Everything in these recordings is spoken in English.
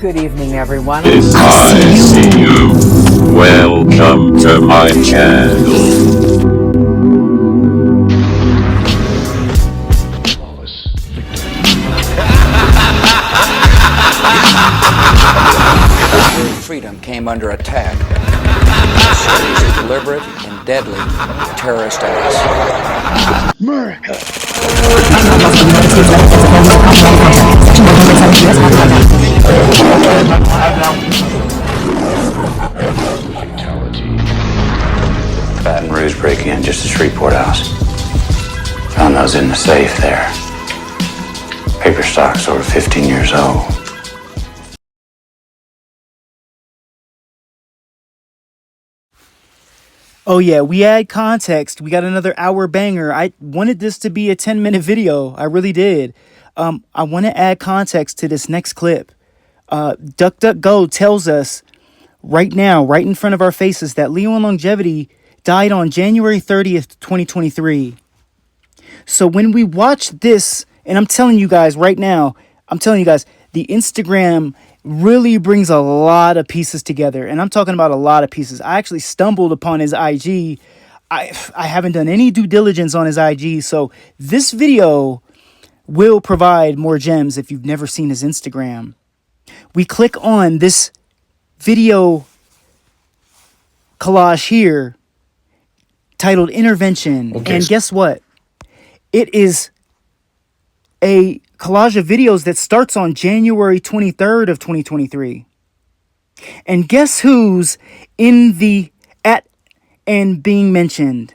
Good evening, everyone. I see you. Welcome to my channel. Freedom came under attack. A series of deliberate and deadly terrorist acts. America. Baton Rouge break-in, just a Shreveport house. Found those in the safe there. Paper stock's over 15 years old. Oh yeah, we add context. We got another hour banger. I wanted this to be a 10-minute video. I really did. I want to add context to this next clip. DuckDuckGo tells us right now, right in front of our faces, that Leo and Longevity died on January 30th, 2023. So when we watch this, and I'm telling you guys right now, the Instagram really brings a lot of pieces together. And I'm talking about a lot of pieces. I actually stumbled upon his IG. I haven't done any due diligence on his IG. So this video will provide more gems if you've never seen his Instagram. We click on this video collage here titled Intervention. Okay. And guess what? It is a collage of videos that starts on January 23rd of 2023. And guess who's in the at and being mentioned?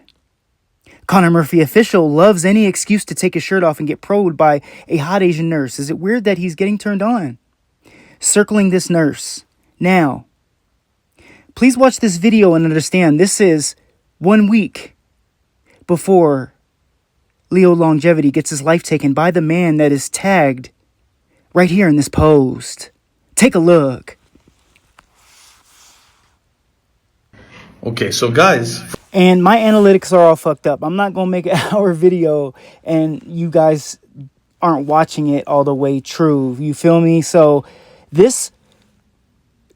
Connor Murphy official loves any excuse to take his shirt off and get probed by a hot Asian nurse. Is it weird that he's getting turned on? Circling this nurse. Now, please watch this video and understand this is 1 week before Leo Longevity gets his life taken by the man that is tagged right here in this post. Take a look. Okay, so guys. And my analytics are all fucked up. I'm not going to make an hour video and you guys aren't watching it all the way true. You feel me? So this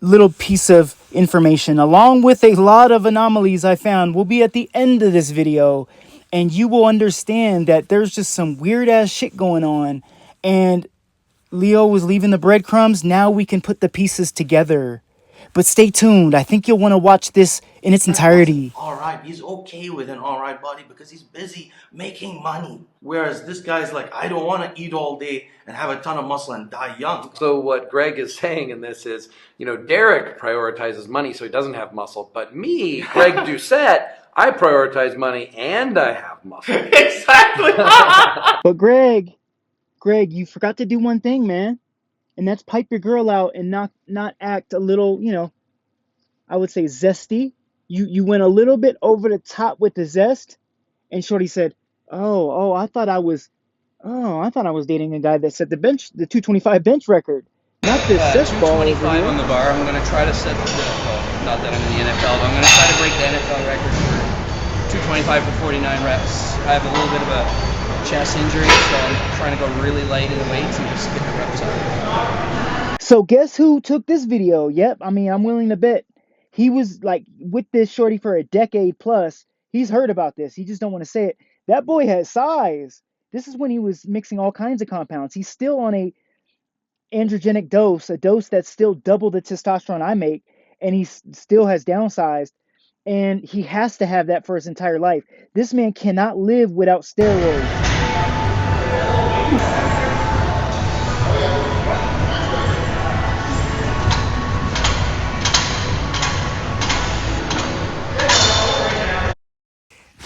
little piece of information, along with a lot of anomalies I found, will be at the end of this video. And you will understand that there's just some weird ass shit going on. And Leo was leaving the breadcrumbs. Now we can put the pieces together. But stay tuned. I think you'll want to watch this in its entirety. All right, he's okay with an all right body because he's busy making money. Whereas this guy's like, I don't want to eat all day and have a ton of muscle and die young. So what Greg is saying in this is, you know, Derek prioritizes money so he doesn't have muscle. But me, Greg Doucette, I prioritize money and I have muscle. Exactly. But Greg, you forgot to do one thing, man. And that's pipe your girl out and not act a little, you know, I would say zesty. You went a little bit over the top with the zest. And Shorty said, I thought I was dating a guy that set the 225 bench record. Not this zest ball. 225 on the bar. I'm going to try to set not that I'm in the NFL, but I'm going to try to break the NFL record for 225 for 49 reps. I have a little bit of a chest injury, so I'm trying to go really light in the weights and just get the reps up. So guess who took this video? Yep, I mean, I'm willing to bet he was like with this shorty for a decade plus. He's heard about this. He just don't want to say it. That boy has size. This is when he was mixing all kinds of compounds. He's still on a androgenic dose, a dose that's still double the testosterone I make, and he still has downsized. And he has to have that for his entire life. This man cannot live without steroids.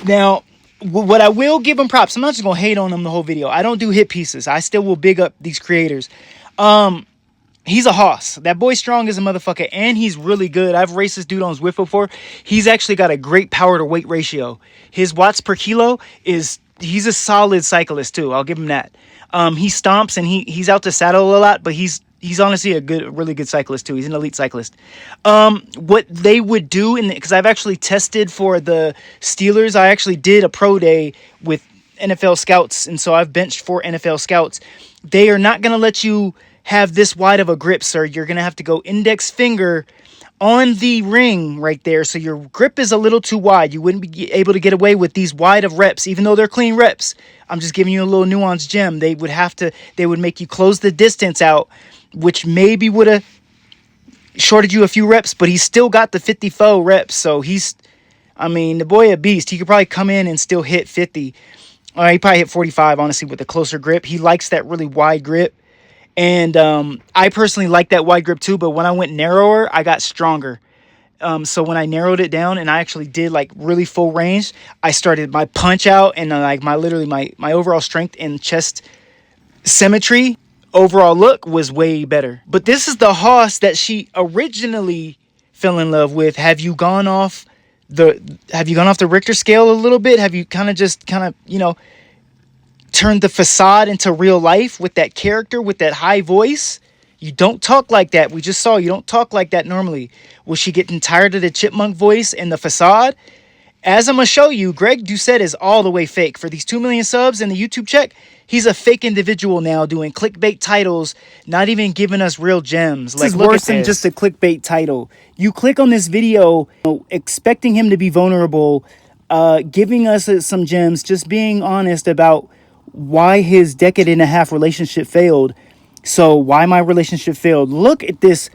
Now, what I will give him props, I'm not just going to hate on him the whole video. I don't do hit pieces. I still will big up these creators. He's a hoss. That boy's strong as a motherfucker, and he's really good. I've raced this dude on Zwift before. He's actually got a great power to weight ratio. His watts per kilo he's a solid cyclist too. I'll give him that. He stomps and he's out to saddle a lot, but he's honestly a really good cyclist too. He's an elite cyclist. What they would do, because I've actually tested for the Steelers. I actually did a pro day with NFL scouts, and so I've benched for NFL scouts. They are not going to let you have this wide of a grip, sir. You're going to have to go index finger on the ring right there. So your grip is a little too wide. You wouldn't be able to get away with these wide of reps, even though they're clean reps. I'm just giving you a little nuanced gem. They would make you close the distance out, which maybe would have shorted you a few reps, but he's still got the 54 reps. So the boy a beast. He could probably come in and still hit 50. He probably hit 45, honestly, with a closer grip. He likes that really wide grip. And I personally like that wide grip too, but when I went narrower, I got stronger. So when I narrowed it down and I actually did like really full range, I started my punch out and like my overall strength and chest symmetry, overall look was way better. But this is the Hoss that she originally fell in love with. Have you gone off the Richter scale a little bit? Have you kind of turned the facade into real life with that character, with that high voice? You don't talk like that. We just saw you don't talk like that normally. Was she getting tired of the chipmunk voice and the facade? As I'm going to show you, Greg Doucette is all the way fake. For these 2 million subs and the YouTube check, he's a fake individual now doing clickbait titles, not even giving us real gems. This is worse than just a clickbait title. You click on this video expecting him to be vulnerable, giving us some gems, just being honest about why his decade and a half relationship failed. So why my relationship failed. Look at this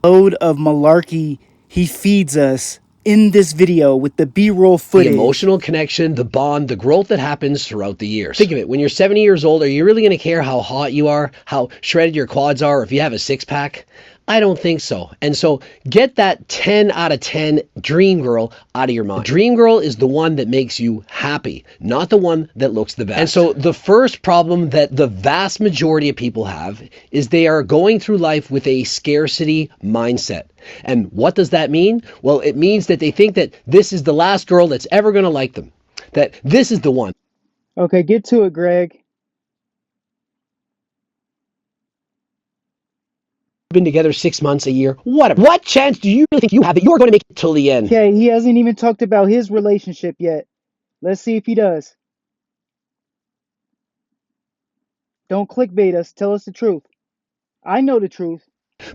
load of malarkey he feeds us in this video with the B-roll footage. The emotional connection, the bond, the growth that happens throughout the years. Think of it, when you're 70 years old, are you really going to care how hot you are, how shredded your quads are, or if you have a six-pack? I don't think so. And so get that 10 out of 10 dream girl out of your mind. Dream girl is the one that makes you happy, not the one that looks the best. And so the first problem that the vast majority of people have is they are going through life with a scarcity mindset. And what does that mean? Well, it means that they think that this is the last girl that's ever going to like them, that this is the one. Okay, get to it, Greg. Been together 6 months, a year, whatever. What chance do you really think you have that you're going to make it till the end? Okay, he hasn't even talked about his relationship yet. Let's see if he does. Don't clickbait us. Tell us the truth. I know the truth.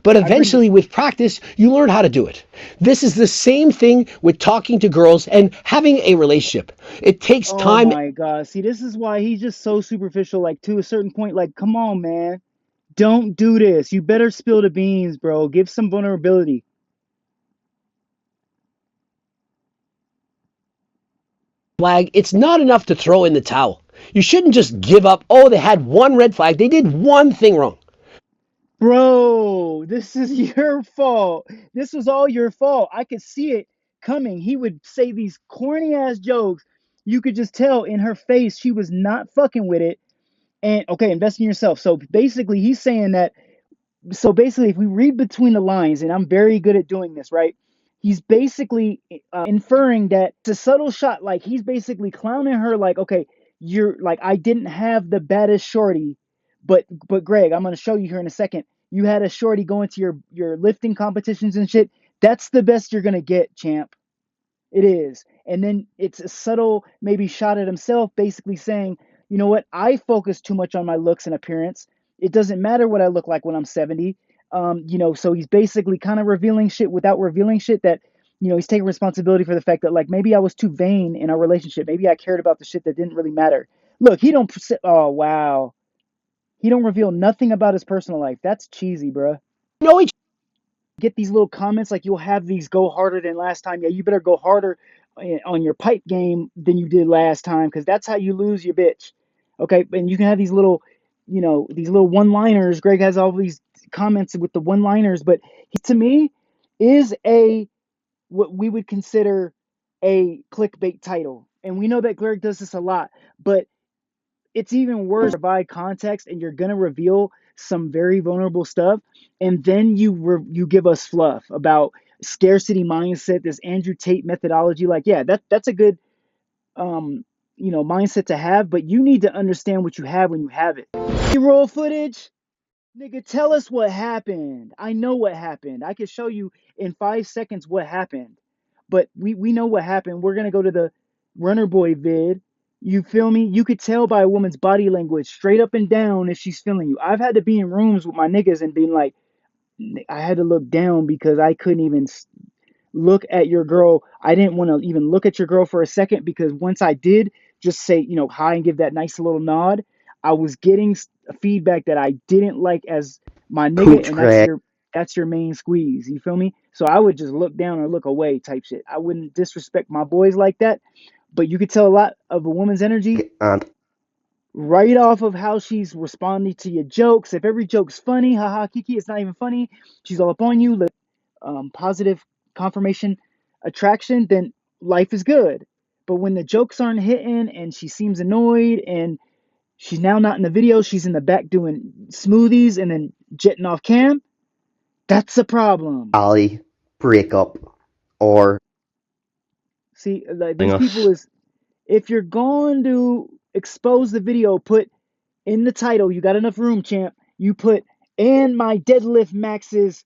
But eventually, with practice, you learn how to do it. This is the same thing with talking to girls and having a relationship. It takes time. Oh my God. See, this is why he's just so superficial, like to a certain point. Like, come on, man. Don't do this. You better spill the beans, bro. Give some vulnerability. Flag, it's not enough to throw in the towel. You shouldn't just give up. Oh, they had one red flag. They did one thing wrong. Bro, this is your fault. This was all your fault. I could see it coming. He would say these corny ass jokes. You could just tell in her face she was not fucking with it. And okay, invest in yourself. So basically, he's saying that. So basically, if we read between the lines, and I'm very good at doing this, right? He's basically inferring that it's a subtle shot. Like he's basically clowning her. Like, okay, you're like, I didn't have the baddest shorty, but Greg, I'm gonna show you here in a second. You had a shorty going to your lifting competitions and shit. That's the best you're gonna get, champ. It is. And then it's a subtle, maybe shot at himself, basically saying, you know what? I focus too much on my looks and appearance. It doesn't matter what I look like when I'm 70. So he's basically kind of revealing shit without revealing shit that, he's taking responsibility for the fact that, like, maybe I was too vain in our relationship. Maybe I cared about the shit that didn't really matter. Look, oh, wow. He don't reveal nothing about his personal life. That's cheesy, bruh. No, Get these little comments like you'll have these go harder than last time. Yeah, you better go harder on your pipe game than you did last time because that's how you lose your bitch. Okay, and you can have these little, these little one-liners. Greg has all these comments with the one-liners, but he, to me, is what we would consider a clickbait title. And we know that Greg does this a lot, but it's even worse to provide context and you're going to reveal some very vulnerable stuff. And then you give us fluff about scarcity mindset, this Andrew Tate methodology. Like, yeah, that's a good, mindset to have, but you need to understand what you have when you have it. B-roll footage. Nigga, tell us what happened. I know what happened. I could show you in 5 seconds what happened. But we know what happened. We're going to go to the Runner Boy vid. You feel me? You could tell by a woman's body language, straight up and down, if she's feeling you. I've had to be in rooms with my niggas and being like, I had to look down because I couldn't even look at your girl. I didn't want to even look at your girl for a second because once I did, just say, hi and give that nice little nod, I was getting feedback that I didn't like as my nigga, and that's your main squeeze. You feel me? So I would just look down or look away type shit. I wouldn't disrespect my boys like that, but you could tell a lot of a woman's energy right off of how she's responding to your jokes. If every joke's funny, haha, kiki, it's not even funny. She's all up on you, positive confirmation attraction, then life is good. But when the jokes aren't hitting and she seems annoyed and she's now not in the video, she's in the back doing smoothies and then jetting off cam, that's a problem. breakup or See, like these people is, if you're going to expose the video, put in the title, you got enough room, champ. You put, and my deadlift maxes,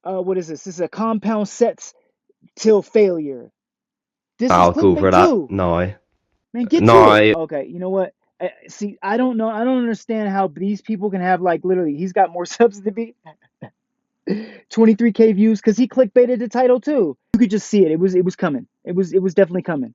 what is this? This is a compound sets till failure. This is clickbait too. No. Man, get to it. Okay, you know what? See, I don't know. I don't understand how these people can have like literally. He's got more subs than me. 23K views because he clickbaited the title too. You could just see it. It was coming. It was definitely coming.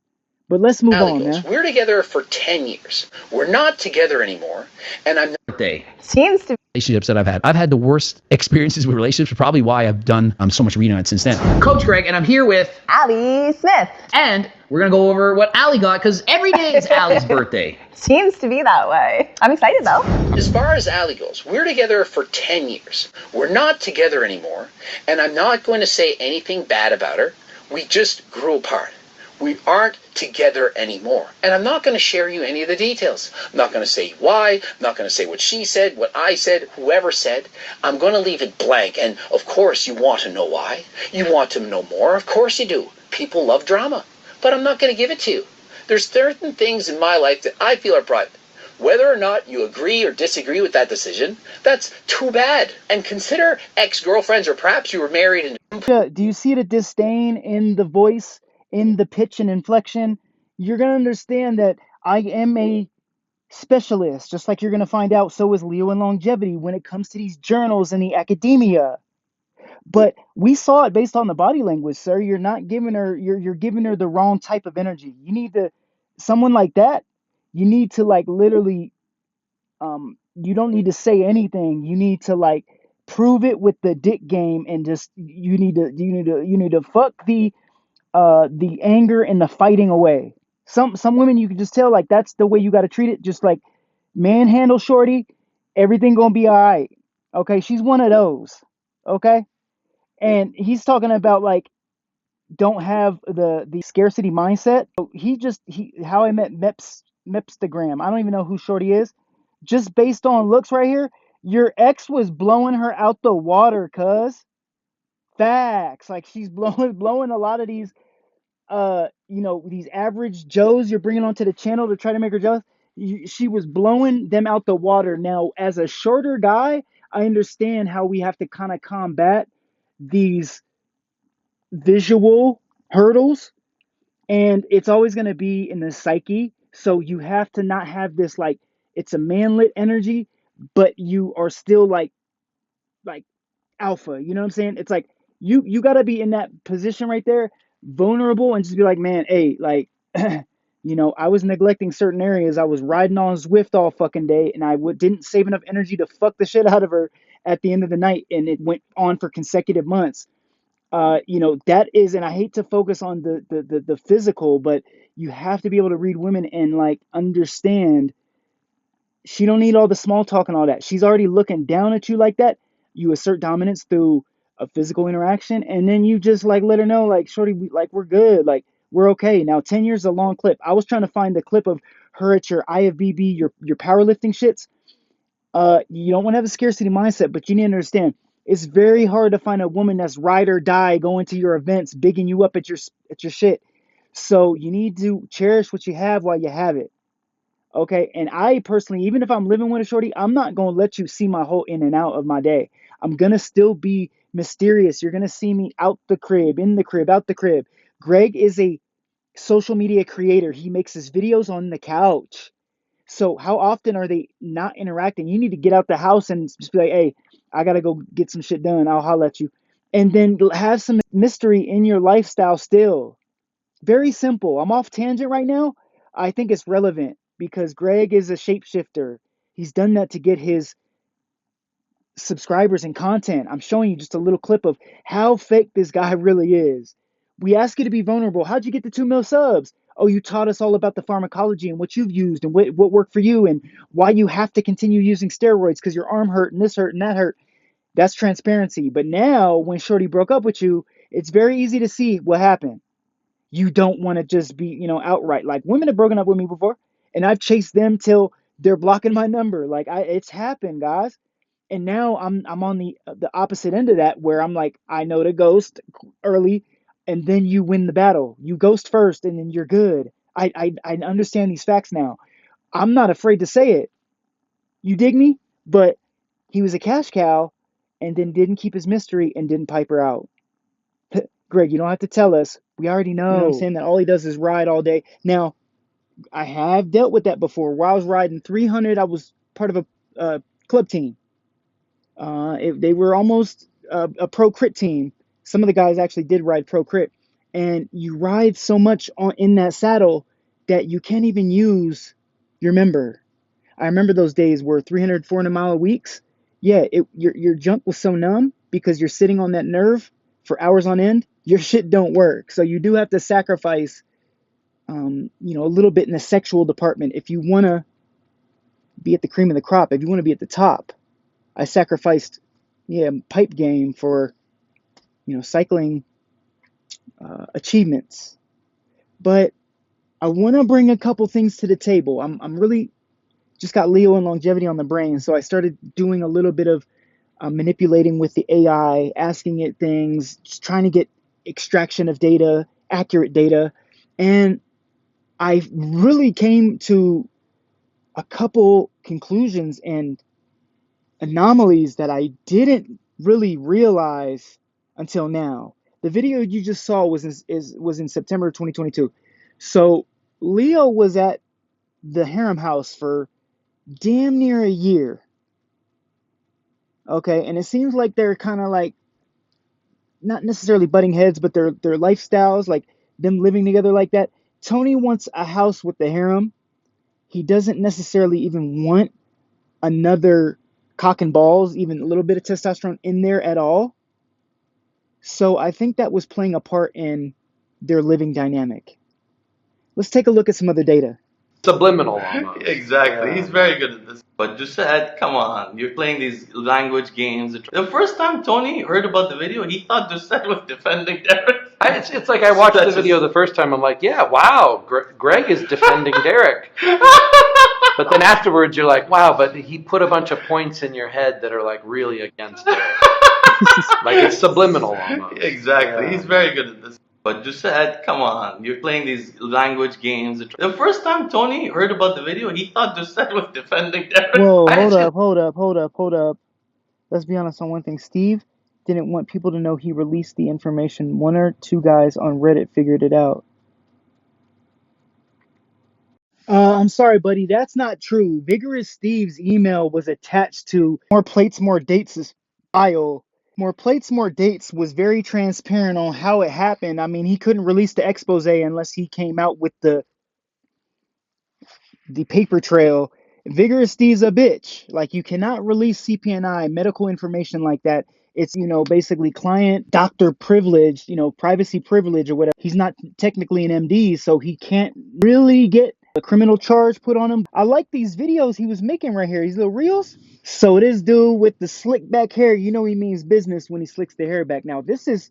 But let's move on, man. We're together for 10 years. We're not together anymore. And I'm birthday. Seems to be relationships that I've had. I've had the worst experiences with relationships, probably why I've done so much reading on it since then. Coach Greg, and I'm here with Allie Smith. And we're going to go over what Allie got, because every day is Allie's birthday. Seems to be that way. I'm excited though. As far as Allie goes, we're together for 10 years. We're not together anymore. And I'm not going to say anything bad about her. We just grew apart. We aren't together anymore. And I'm not going to share you any of the details. I'm not going to say why. I'm not going to say what she said, what I said, whoever said. I'm going to leave it blank. And of course you want to know why. You want to know more. Of course you do. People love drama. But I'm not going to give it to you. There's certain things in my life that I feel are private. Whether or not you agree or disagree with that decision, that's too bad. And consider ex-girlfriends, or perhaps you were married and... Do you see the disdain in the voice, in the pitch and inflection? You're going to understand that I am a specialist, just like you're going to find out so is Leo in longevity when it comes to these journals and the academia. But we saw it based on the body language, sir. You're not giving her, you're giving her the wrong type of energy. You need to, someone like that, you need to like literally, you don't need to say anything. You need to like prove it with the dick game and just, you need to fuck the anger and the fighting away. Some women you can just tell like that's the way you got to treat it. Just like manhandle shorty, everything gonna be all right. Okay, she's one of those. Okay. And he's talking about like don't have the scarcity mindset. So he how I met Mepstagram. I don't even know who Shorty is. Just based on looks right here, your ex was blowing her out the water, cuz. Facts. Like she's blowing a lot of these these average Joes you're bringing onto the channel to try to make her jealous. She was blowing them out the water. Now, as a shorter guy, I understand how we have to kind of combat these visual hurdles, and it's always going to be in the psyche. So you have to not have this like it's a manlit energy, but you are still like alpha. You know what I'm saying? It's like you got to be in that position right there, vulnerable, and just be like, man, hey, like I was neglecting certain areas. I was riding on Zwift all fucking day, and I didn't save enough energy to fuck the shit out of her at the end of the night, and it went on for consecutive months. That is, and I hate to focus on the physical, but you have to be able to read women and like understand she don't need all the small talk and all that. She's already looking down at you like that. You assert dominance through a physical interaction, and then you just like let her know, like, shorty, we're good, like we're okay. Now, 10 years is a long clip. I was trying to find the clip of her at your IFBB, your powerlifting shits. You don't want to have a scarcity mindset, but you need to understand it's very hard to find a woman that's ride or die going to your events, bigging you up at your shit. So you need to cherish what you have while you have it. Okay. And I personally, even if I'm living with a shorty, I'm not going to let you see my whole in and out of my day. I'm going to still be mysterious. You're going to see me out the crib, in the crib, out the crib. Greg is a social media creator. He makes his videos on the couch. So how often are they not interacting? You need to get out the house and just be like, hey, I gotta go get some shit done. I'll holler at you. And then have some mystery in your lifestyle still. Very simple. I'm off tangent right now. I think it's relevant because Greg is a shapeshifter. He's done that to get his subscribers and content. I'm showing you just a little clip of how fake this guy really is. We ask you to be vulnerable. How'd you get the 2 mil subs? Oh, you taught us all about the pharmacology and what you've used and what worked for you and why you have to continue using steroids because your arm hurt and this hurt and that hurt. That's transparency. But now, when Shorty broke up with you, it's very easy to see what happened. You don't want to just be, outright. Like, women have broken up with me before, and I've chased them till they're blocking my number. Like, it's happened, guys. And now I'm on the opposite end of that, where I'm like, I know to ghost early, and then you win the battle. You ghost first, and then you're good. I understand these facts now. I'm not afraid to say it. You dig me? But he was a cash cow, and then didn't keep his mystery and didn't pipe her out. Greg, you don't have to tell us. We already know. You know what I'm saying? That all he does is ride all day. Now, I have dealt with that before. While I was riding 300, I was part of a club team. They were almost a pro crit team. Some of the guys actually did ride pro crit. And you ride so much in that saddle that you can't even use your member. I remember those days where 300, 400 mile weeks. Yeah, your junk was so numb because you're sitting on that nerve for hours on end. Your shit don't work. So you do have to sacrifice, a little bit in the sexual department if you want to be at the cream of the crop. If you want to be at the top, I sacrificed, pipe game for, cycling achievements. But I want to bring a couple things to the table. I'm really just got Leo and longevity on the brain, so I started doing a little bit of manipulating with the AI, asking it things, just trying to get extraction of data, accurate data, and I really came to a couple conclusions and anomalies that I didn't really realize until now. The video you just saw was in September 2022. So Leo was at the harem house for damn near a year. Okay, and it seems like they're kind of like not necessarily butting heads, but their lifestyles, like them living together like that. Tony wants a house with the harem. He doesn't necessarily even want another cock and balls, even a little bit of testosterone in there at all. So I think that was playing a part in their living dynamic. Let's take a look at some other data. Subliminal almost. Exactly. Yeah. He's very good at this. But Doucette, come on. You're playing these language games. The first time Tony heard about the video, he thought Doucette was defending Derek. It's like I watched the video the first time. I'm like, yeah, wow, Greg is defending Derek. But then afterwards, you're like, wow, but he put a bunch of points in your head that are like really against Derek. Like it's subliminal almost. Exactly. Yeah. He's very good at this. But Doucette, come on. You're playing these language games. The first time Tony heard about the video, he thought Doucette was defending Derek. Whoa, hold up. Let's be honest on one thing. Steve didn't want people to know he released the information. One or two guys on Reddit figured it out. I'm sorry, buddy. That's not true. Vigorous Steve's email was attached to More Plates, More Dates' bio. More Plates, More Dates was very transparent on how it happened. I mean, he couldn't release the expose unless he came out with the paper trail. Vigorous Steve's a bitch. Like, you cannot release CPNI, medical information like that. It's, basically client doctor privilege, privacy privilege or whatever. He's not technically an MD, so he can't really get a criminal charge put on him. I like these videos he was making right here, these little reels. So this dude with the slick back hair, he means business when he slicks the hair back. Now, this is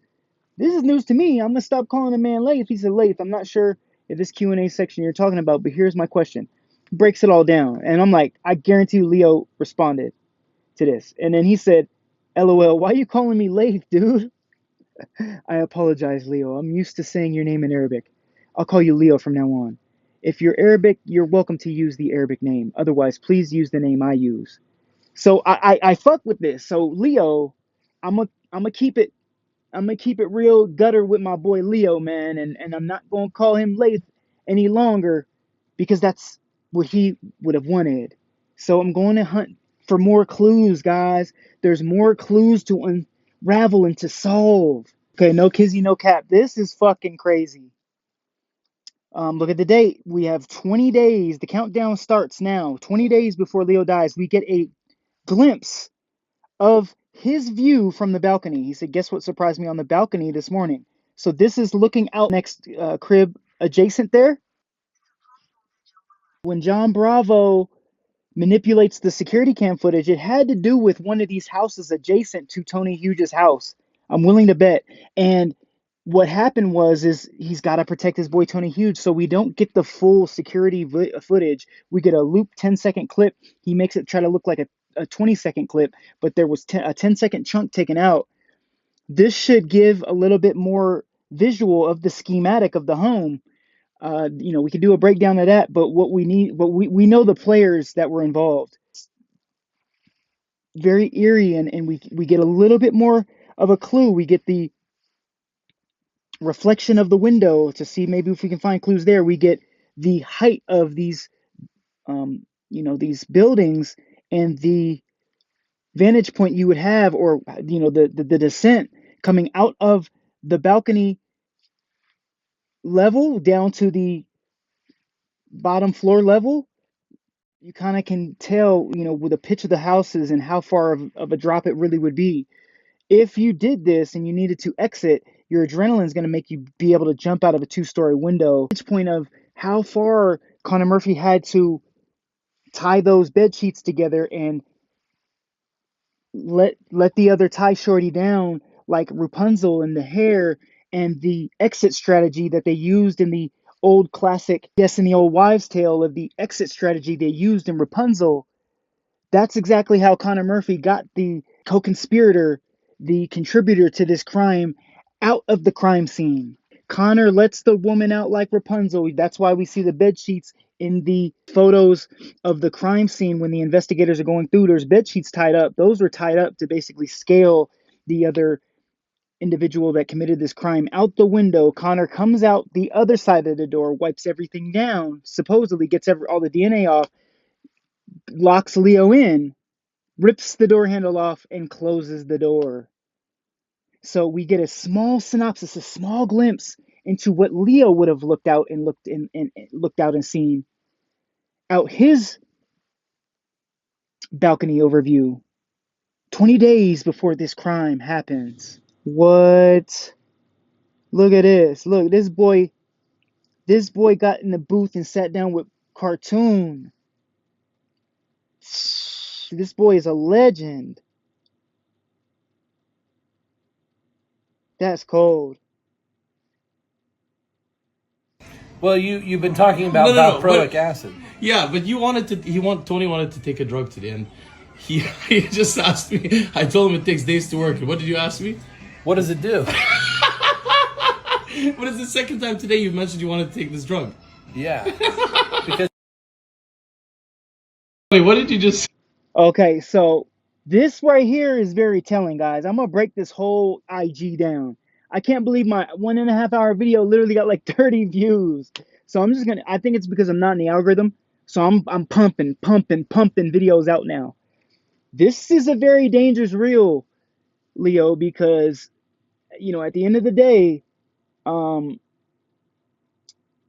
news to me. I'm going to stop calling the man Lath. He said Lath. I'm not sure if this Q&A section you're talking about, but here's my question. Breaks it all down. And I'm like, I guarantee you Leo responded to this. And then he said, LOL, why are you calling me Lath, dude? I apologize, Leo. I'm used to saying your name in Arabic. I'll call you Leo from now on. If you're Arabic, you're welcome to use the Arabic name. Otherwise, please use the name I use. So I fuck with this. So Leo, I'm gonna keep it I'm gonna keep it real gutter with my boy Leo, man, and I'm not gonna call him Lath any longer because that's what he would have wanted. So I'm going to hunt for more clues, guys. There's more clues to unravel and to solve. Okay, no kizzy, no cap. This is fucking crazy. Look at the date. We have 20 days. The countdown starts now. 20 days before Leo dies. We get a glimpse of his view from the balcony. He said, guess what surprised me on the balcony this morning? So this is looking out next crib adjacent there. When John Bravo manipulates the security cam footage, it had to do with one of these houses adjacent to Tony Hughes' house. I'm willing to bet. And what happened is he's got to protect his boy Tony Hughes, so we don't get the full security footage. We get a loop 10-second clip. He makes it try to look like a 20-second clip, but there was a 10-second chunk taken out. This should give a little bit more visual of the schematic of the home. We could do a breakdown of that, but what we know the players that were involved. Very eerie, and we get a little bit more of a clue. We get the reflection of the window to see maybe if we can find clues there. We get the height of these these buildings and the vantage point you would have, or the descent coming out of the balcony level down to the bottom floor level. You kind of can tell, with the pitch of the houses and how far of a drop it really would be. If you did this and you needed to exit, your adrenaline is going to make you be able to jump out of a 2-story window. Each point of how far Connor Murphy had to tie those bed sheets together and let the other tie shorty down, like Rapunzel and the hair, and the exit strategy that they used in the old classic, yes, in the old wives' tale of the exit strategy they used in Rapunzel. That's exactly how Connor Murphy got the co-conspirator, the contributor to this crime, out of the crime scene. Connor lets the woman out like Rapunzel. That's why we see the bed sheets in the photos of the crime scene when the investigators are going through. There's bed sheets tied up. Those were tied up to basically scale the other individual that committed this crime out the window. Connor comes out the other side of the door, wipes everything down, supposedly gets all the DNA off, locks Leo in, rips the door handle off, and closes the door. So we get a small synopsis, a small glimpse into what Leo would have looked out and seen out his balcony overview 20 days before this crime happens. What? Look at this. Look, this boy got in the booth and sat down with Cartoon. This boy is a legend. That's cold. Well, you've been talking about valproic acid. Yeah, but Tony wanted to take a drug today, and he just asked me. I told him it takes days to work. And what did you ask me? What does it do? But it's the second time today you've mentioned you wanted to take this drug. Yeah. Because wait, what did you just? Okay, so this right here is very telling, guys. I'm gonna break this whole IG down. I can't believe my 1.5 hour video literally got like 30 views. So I think it's because I'm not in the algorithm. So I'm pumping videos out now. This is a very dangerous reel, Leo, because at the end of the day,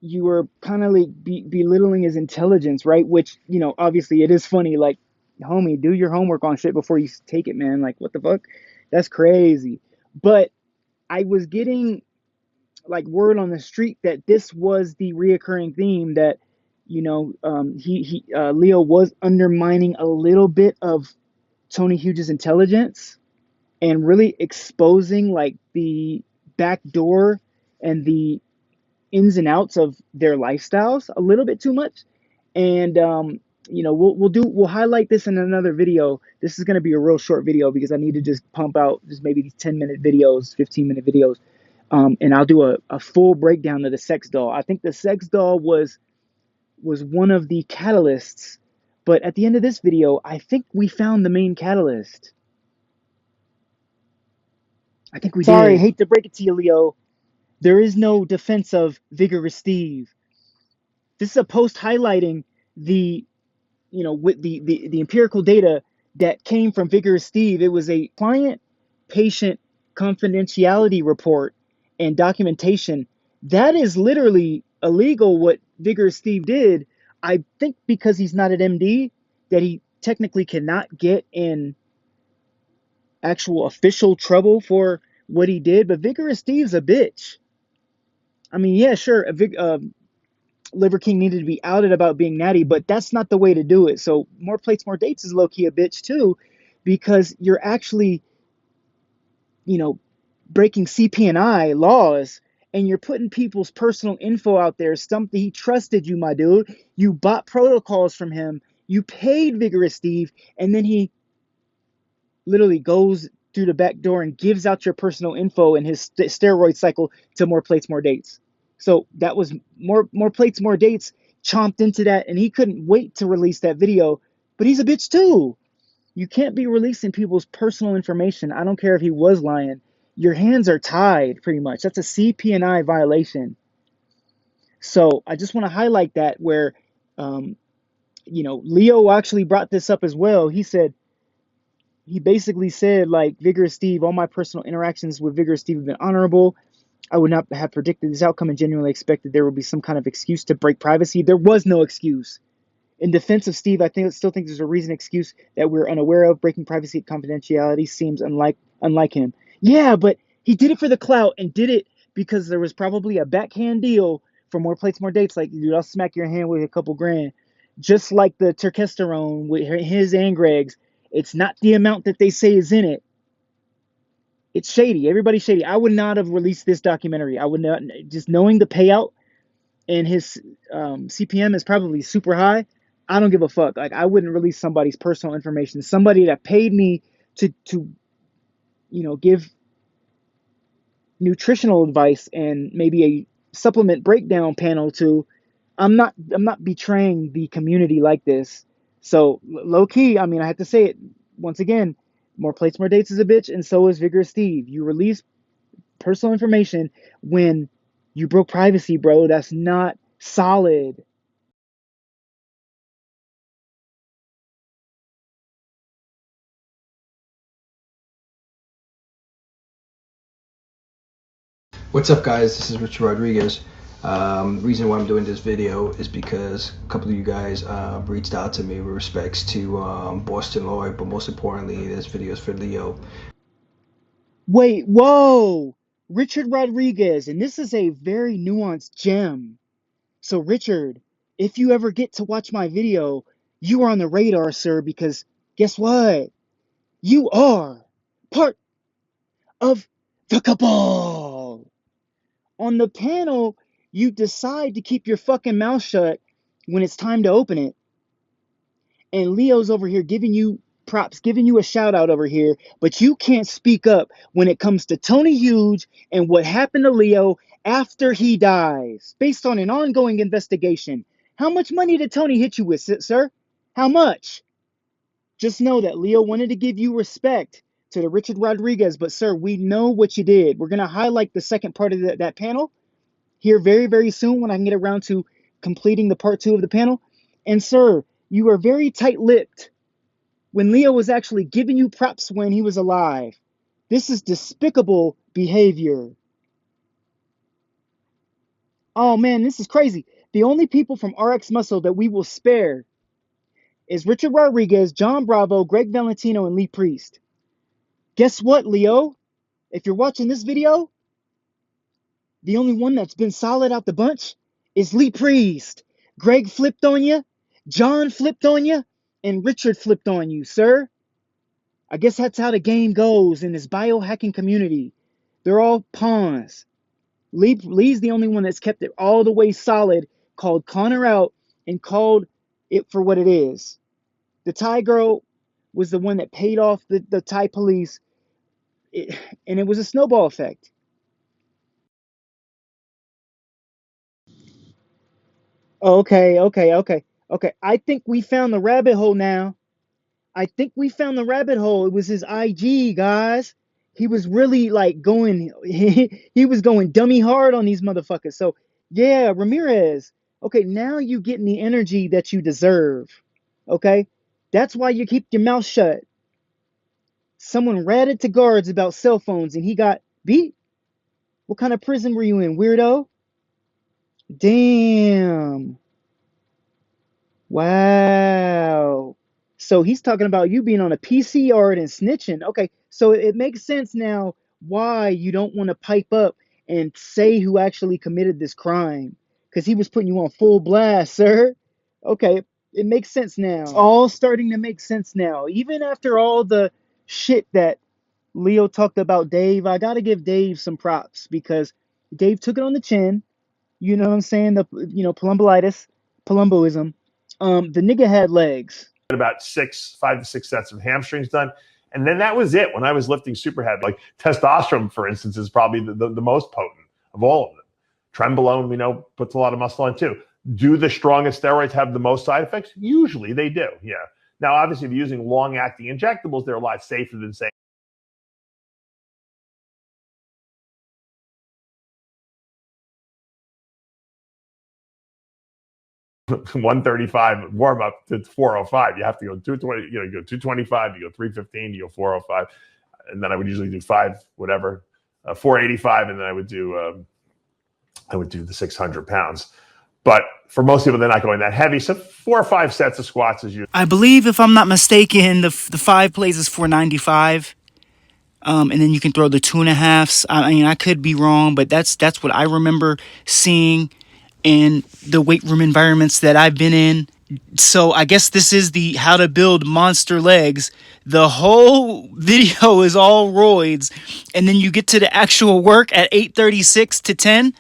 you were kind of like belittling his intelligence, right? Which, obviously it is funny, like, homie, do your homework on shit before you take it, man. Like, what the fuck? That's crazy. But I was getting like word on the street that this was the reoccurring theme, that Leo was undermining a little bit of Tony Hughes' intelligence and really exposing like the back door and the ins and outs of their lifestyles a little bit too much. And we'll highlight this in another video. This is going to be a real short video because I need to just pump out just maybe these 10-minute videos, 15-minute videos. And I'll do a full breakdown of the sex doll. I think the sex doll was one of the catalysts, but at the end of this video, I think we found the main catalyst. I think we Sorry, did. hate to break it to you, Leo. There is no defense of Vigorous Steve. This is a post highlighting the, with the empirical data that came from Vigorous Steve. It was a client patient confidentiality report and documentation. That is literally illegal what Vigorous Steve did. I think because he's not an MD, that he technically cannot get in actual official trouble for what he did. But Vigorous Steve's a bitch. I mean, yeah, sure, Liver King needed to be outed about being natty, but that's not the way to do it. So more plates, more dates is low key a bitch too, because you're actually, breaking CP&I laws, and you're putting people's personal info out there. Something he trusted you, my dude. You bought protocols from him. You paid Vigorous Steve, and then he literally goes through the back door and gives out your personal info in his steroid cycle to more plates, more dates. So that was more plates, more dates chomped into that, and he couldn't wait to release that video. But he's a bitch too. You can't be releasing people's personal information. I don't care if he was lying. Your hands are tied, pretty much. That's a CP&I violation. So I just want to highlight that where, Leo actually brought this up as well. He basically said, like, Vigorous Steve, all my personal interactions with Vigorous Steve have been honorable. I would not have predicted this outcome and genuinely expected there would be some kind of excuse to break privacy. There was no excuse. In defense of Steve, I still think there's a reason excuse that we're unaware of. Breaking privacy and confidentiality seems unlike him. Yeah, but he did it for the clout and did it because there was probably a backhand deal for more plates, more dates. Like, dude, I'll smack your hand with a couple grand. Just like the testosterone with his and Greg's. It's not the amount that they say is in it. It's shady. Everybody's shady. I would not have released this documentary. I would not, just knowing the payout and his CPM is probably super high. I don't give a fuck. Like, I wouldn't release somebody's personal information. Somebody that paid me to give nutritional advice and maybe a supplement breakdown panel to. I'm not betraying the community like this. So low key, I mean, I have to say it once again. More plates, more dates is a bitch, and so is Vigorous Steve. You release personal information when you broke privacy, bro. That's not solid. What's up, guys? This is Richard Rodriguez. The reason why I'm doing this video is because a couple of you guys reached out to me with respects to Boston Lloyd, but most importantly, this video is for Leo. Wait, whoa! Richard Rodriguez, and this is a very nuanced gem. So, Richard, if you ever get to watch my video, you are on the radar, sir, because guess what? You are part of the cabal. On the panel, you decide to keep your fucking mouth shut when it's time to open it. And Leo's over here giving you props, giving you a shout out over here, but you can't speak up when it comes to Tony Huge and what happened to Leo after he dies, based on an ongoing investigation. How much money did Tony hit you with, sir? How much? Just know that Leo wanted to give you respect to the Richard Rodriguez, but sir, we know what you did. We're going to highlight the second part of that panel here very, very soon when I can get around to completing the part 2 of the panel. And sir, you are very tight-lipped when Leo was actually giving you props when he was alive. This is despicable behavior. Oh man, this is crazy. The only people from RX Muscle that we will spare is Richard Rodriguez, John Bravo, Greg Valentino, and Lee Priest. Guess what, Leo? If you're watching this video, the only one that's been solid out the bunch is Lee Priest. Greg flipped on you, John flipped on you, and Richard flipped on you, sir. I guess that's how the game goes in this biohacking community. They're all pawns. Lee's the only one that's kept it all the way solid, called Connor out, and called it for what it is. The Thai girl was the one that paid off the Thai police, and it was a snowball effect. Okay. I think we found the rabbit hole now. I think we found the rabbit hole. It was his IG, guys. he was really like going, he was going dummy hard on these motherfuckers. So yeah, Ramirez. Okay, now you getting the energy that you deserve. Okay, that's why you keep your mouth shut. Someone ratted to guards about cell phones and he got beat. What kind of prison were you in, weirdo? Damn. Wow. So he's talking about you being on a PC yard and snitching. Okay, so it makes sense now why you don't want to pipe up and say who actually committed this crime. Because he was putting you on full blast, sir. Okay, it makes sense now. It's all starting to make sense now. Even after all the shit that Leo talked about Dave, I gotta give Dave some props because Dave took it on the chin. You know what I'm saying? The Palumboism. The nigga had legs. About 5 to 6 sets of hamstrings done. And then that was it when I was lifting super heavy. Like testosterone, for instance, is probably the most potent of all of them. Trenbolone, we know, puts a lot of muscle on too. Do the strongest steroids have the most side effects? Usually they do, yeah. Now, obviously, if you're using long-acting injectables, they're a lot safer than saying 135 warm up to 405. You have to go 220, you go 225, you go 315, you go 405. And then I would usually do 485, and then I would do the 600 pounds. But for most people, they're not going that heavy. So 4 or 5 sets of squats is usually. I believe, if I'm not mistaken, the 5 plays is 495. And then you can throw the 2.5s. I mean, I could be wrong, but that's what I remember seeing in the weight room environments that I've been in. So I guess this is the how to build monster legs. The whole video is all roids, and then you get to the actual work at 8:36 to 10.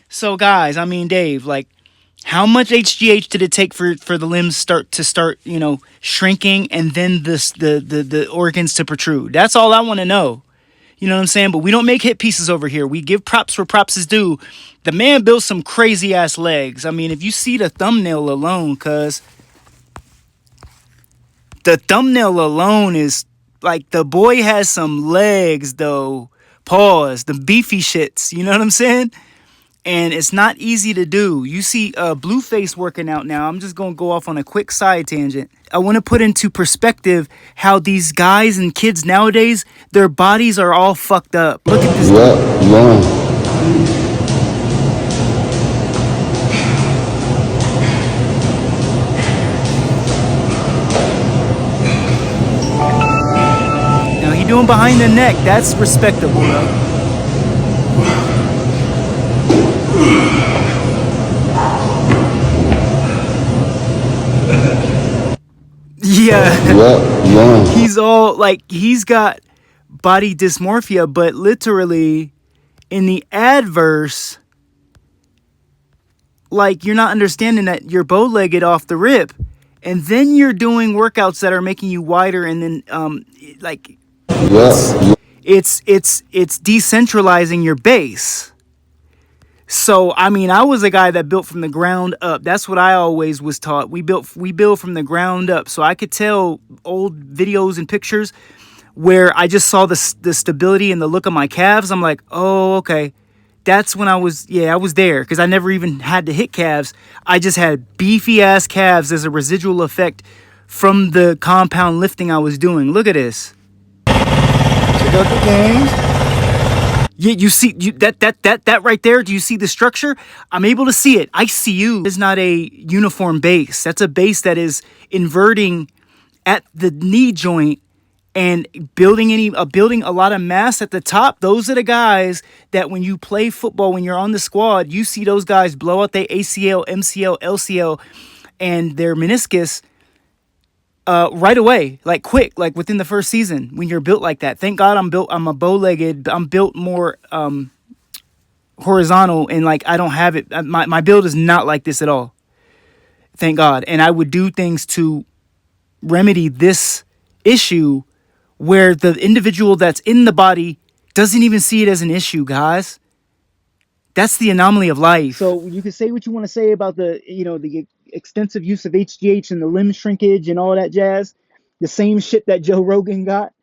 So guys, I mean, Dave, like, how much HGH did it take for the limbs start shrinking, and then the organs to protrude? That's all I want to know. You know what I'm saying? But we don't make hit pieces over here. We give props where props is due. The man built some crazy ass legs. I mean, if you see the thumbnail alone, cuz the thumbnail alone is like, the boy has some legs though. Pause. The beefy shits. You know what I'm saying? And it's not easy to do. You see Blueface working out now. I'm just going to go off on a quick side tangent. I want to put into perspective how these guys and kids nowadays, their bodies are all fucked up. Look at this. Now he doing behind the neck. That's respectable though. Yeah. He's all like, he's got body dysmorphia, but literally in the adverse, like, you're not understanding that you're bow-legged off the rip, and then you're doing workouts that are making you wider, and then it's decentralizing your base. So, I mean, I was a guy that built from the ground up. That's what I always was taught. We build from the ground up. So I could tell old videos and pictures where I just saw the stability and the look of my calves. I'm like, oh, okay. That's when I was there, because I never even had to hit calves. I just had beefy ass calves as a residual effect from the compound lifting I was doing. Look at this. Check out the games. Yeah, you see that right there? Do you see the structure? I'm able to see it. I see you. It's not a uniform base. That's a base that is inverting at the knee joint and building a lot of mass at the top. Those are the guys that when you play football, when you're on the squad, you see those guys blow out their ACL, MCL, LCL, and their meniscus right away, like quick, like within the first season when you're built like that. Thank God I'm a bow-legged. I'm built more horizontal, and like I don't have it. My build is not like this at all. Thank God. And I would do things to remedy this issue where the individual that's in the body doesn't even see it as an issue, guys. That's the anomaly of life. So you can say what you want to say about the extensive use of HGH and the limb shrinkage and all that jazz. The same shit that Joe Rogan got.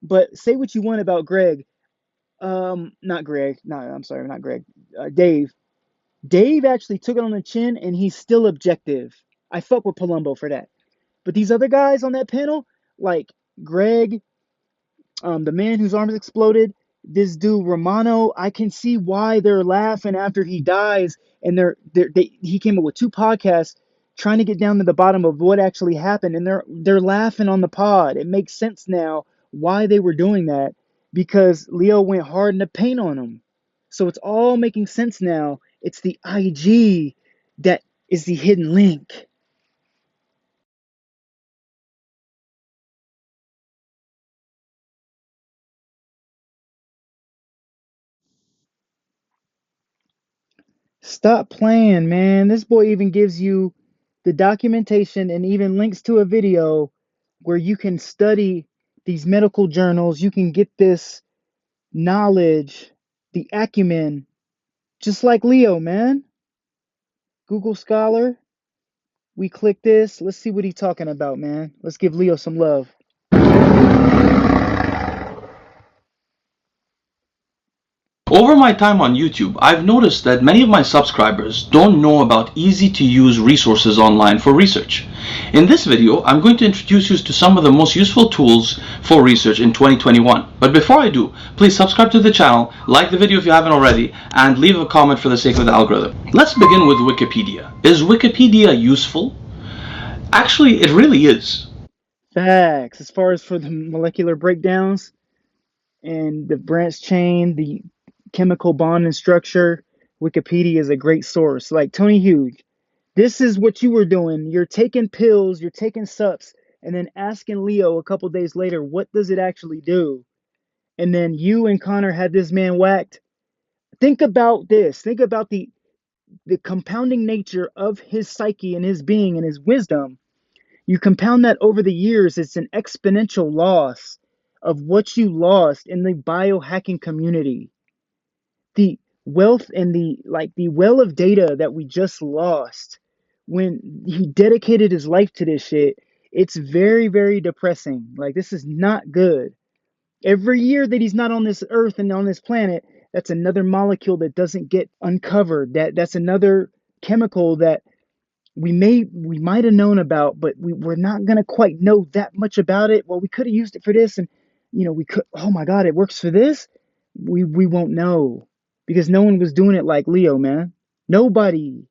But say what you want about Greg. Not Greg. No, I'm sorry, not Greg. Dave. Dave actually took it on the chin, and he's still objective. I fuck with Palumbo for that. But these other guys on that panel, like Greg, the man whose arms exploded, this dude Romano, I can see why they're laughing after he dies, and he came up with 2 podcasts trying to get down to the bottom of what actually happened, and they're laughing on the pod. It makes sense now why they were doing that, because Leo went hard in the paint on him. So it's all making sense now. It's the IG that is the hidden link. Stop playing, man. This boy even gives you the documentation and even links to a video where you can study these medical journals. You can get this knowledge, the acumen, just like Leo, man. Google Scholar. We click this. Let's see what he's talking about, man. Let's give Leo some love. Over my time on YouTube, I've noticed that many of my subscribers don't know about easy-to-use resources online for research. In this video, I'm going to introduce you to some of the most useful tools for research in 2021. But before I do, please subscribe to the channel, like the video if you haven't already, and leave a comment for the sake of the algorithm. Let's begin with Wikipedia. Is Wikipedia useful? Actually, it really is. Facts. As far as for the molecular breakdowns and the branch chain, the chemical bond and structure, Wikipedia is a great source. Like Tony Hughes, this is what you were doing. You're taking pills, you're taking sups, and then asking Leo a couple days later, what does it actually do? And then you and Connor had this man whacked. Think about this. Think about the compounding nature of his psyche and his being and his wisdom. You compound that over the years, it's an exponential loss of what you lost in the biohacking community. The wealth and the well of data that we just lost when he dedicated his life to this shit. It's very, very depressing. Like, this is not good. Every year that he's not on this earth and on this planet, that's another molecule that doesn't get uncovered. That's another chemical that we might have known about, but we're not gonna quite know that much about it. Well, we could have used it for this, and we could. Oh my God, it works for this. We won't know because no one was doing it like Leo, man. Nobody.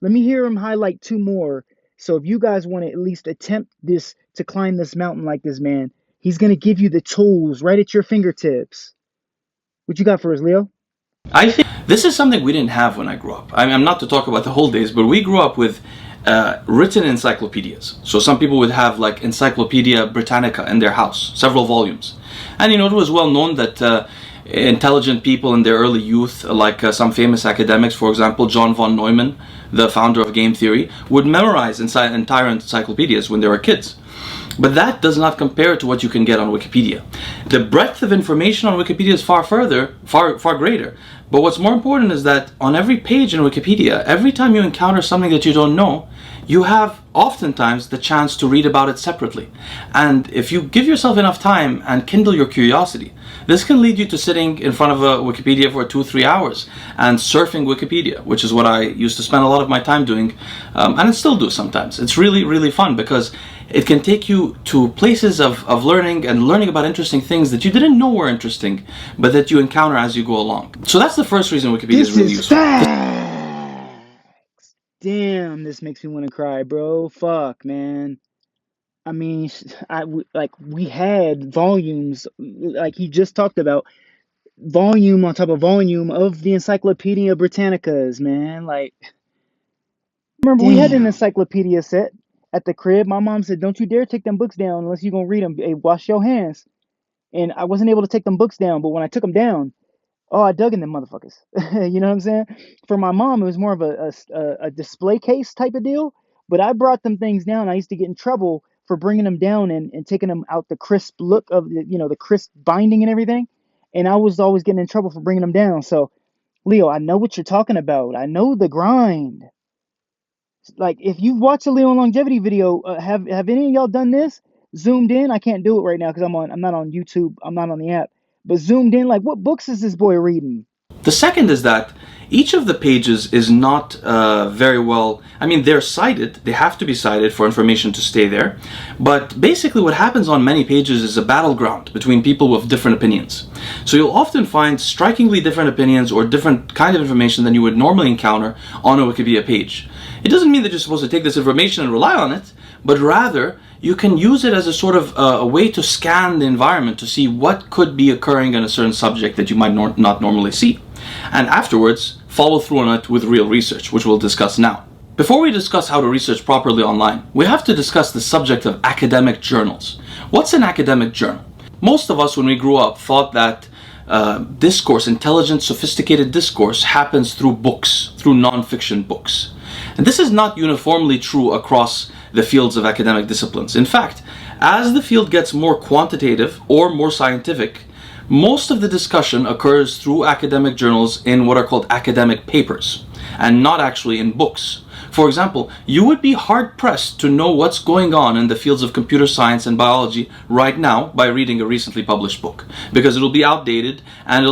Let me hear him highlight 2 more. So if you guys want to at least attempt this to climb this mountain like this man, he's gonna give you the tools right at your fingertips. What you got for us, Leo? I think this is something we didn't have when I grew up. I'm not to talk about the whole days, but we grew up with written encyclopedias. So some people would have like Encyclopedia Britannica in their house, several volumes. And it was well known that intelligent people in their early youth, like some famous academics, for example, John von Neumann, the founder of game theory, would memorize entire encyclopedias when they were kids. But that does not compare to what you can get on Wikipedia. The breadth of information on Wikipedia is far greater. But what's more important is that on every page in Wikipedia, every time you encounter something that you don't know, you have oftentimes the chance to read about it separately. And if you give yourself enough time and kindle your curiosity, this can lead you to sitting in front of a Wikipedia for 2-3 hours and surfing Wikipedia, which is what I used to spend a lot of my time doing, and I still do sometimes. It's really, really fun because it can take you to places of learning and learning about interesting things that you didn't know were interesting, but that you encounter as you go along. So that's the first reason Wikipedia is really useful. Damn, this makes me want to cry, bro. Fuck, man. I mean, we had volumes, like he just talked about, volume on top of volume of the Encyclopedia Britannicas, man. Like, remember we had an encyclopedia set at the crib. My mom said, "Don't you dare take them books down unless you're gonna read them. Hey, wash your hands." And I wasn't able to take them books down, but when I took them down, oh, I dug in them motherfuckers. You know what I'm saying? For my mom, it was more of a display case type of deal. But I brought them things down. I used to get in trouble for bringing them down and taking them out the crisp look of the crisp binding and everything. And I was always getting in trouble for bringing them down. So, Leo, I know what you're talking about. I know the grind. Like, if you've watched a Leo Longevity video, have any of y'all done this? zoomed in. I can't do it right now because I'm not on YouTube. I'm not on the app. But zoomed in, like, what books is this boy reading? The second is that each of the pages is not very well, I mean, they're cited, they have to be cited for information to stay there, but basically what happens on many pages is a battleground between people with different opinions. So you'll often find strikingly different opinions or different kind of information than you would normally encounter on a Wikipedia page. It doesn't mean that you're supposed to take this information and rely on it, but rather you can use it as a sort of a way to scan the environment to see what could be occurring in a certain subject that you might not normally see. And afterwards, follow through on it with real research, which we'll discuss now. Before we discuss how to research properly online, we have to discuss the subject of academic journals. What's an academic journal? Most of us, when we grew up, thought that discourse, intelligent, sophisticated discourse, happens through books, through non-fiction books. And this is not uniformly true across the fields of academic disciplines. In fact, as the field gets more quantitative or more scientific, most of the discussion occurs through academic journals in what are called academic papers, and not actually in books. For example, you would be hard-pressed to know what's going on in the fields of computer science and biology right now by reading a recently published book, because it'll be outdated and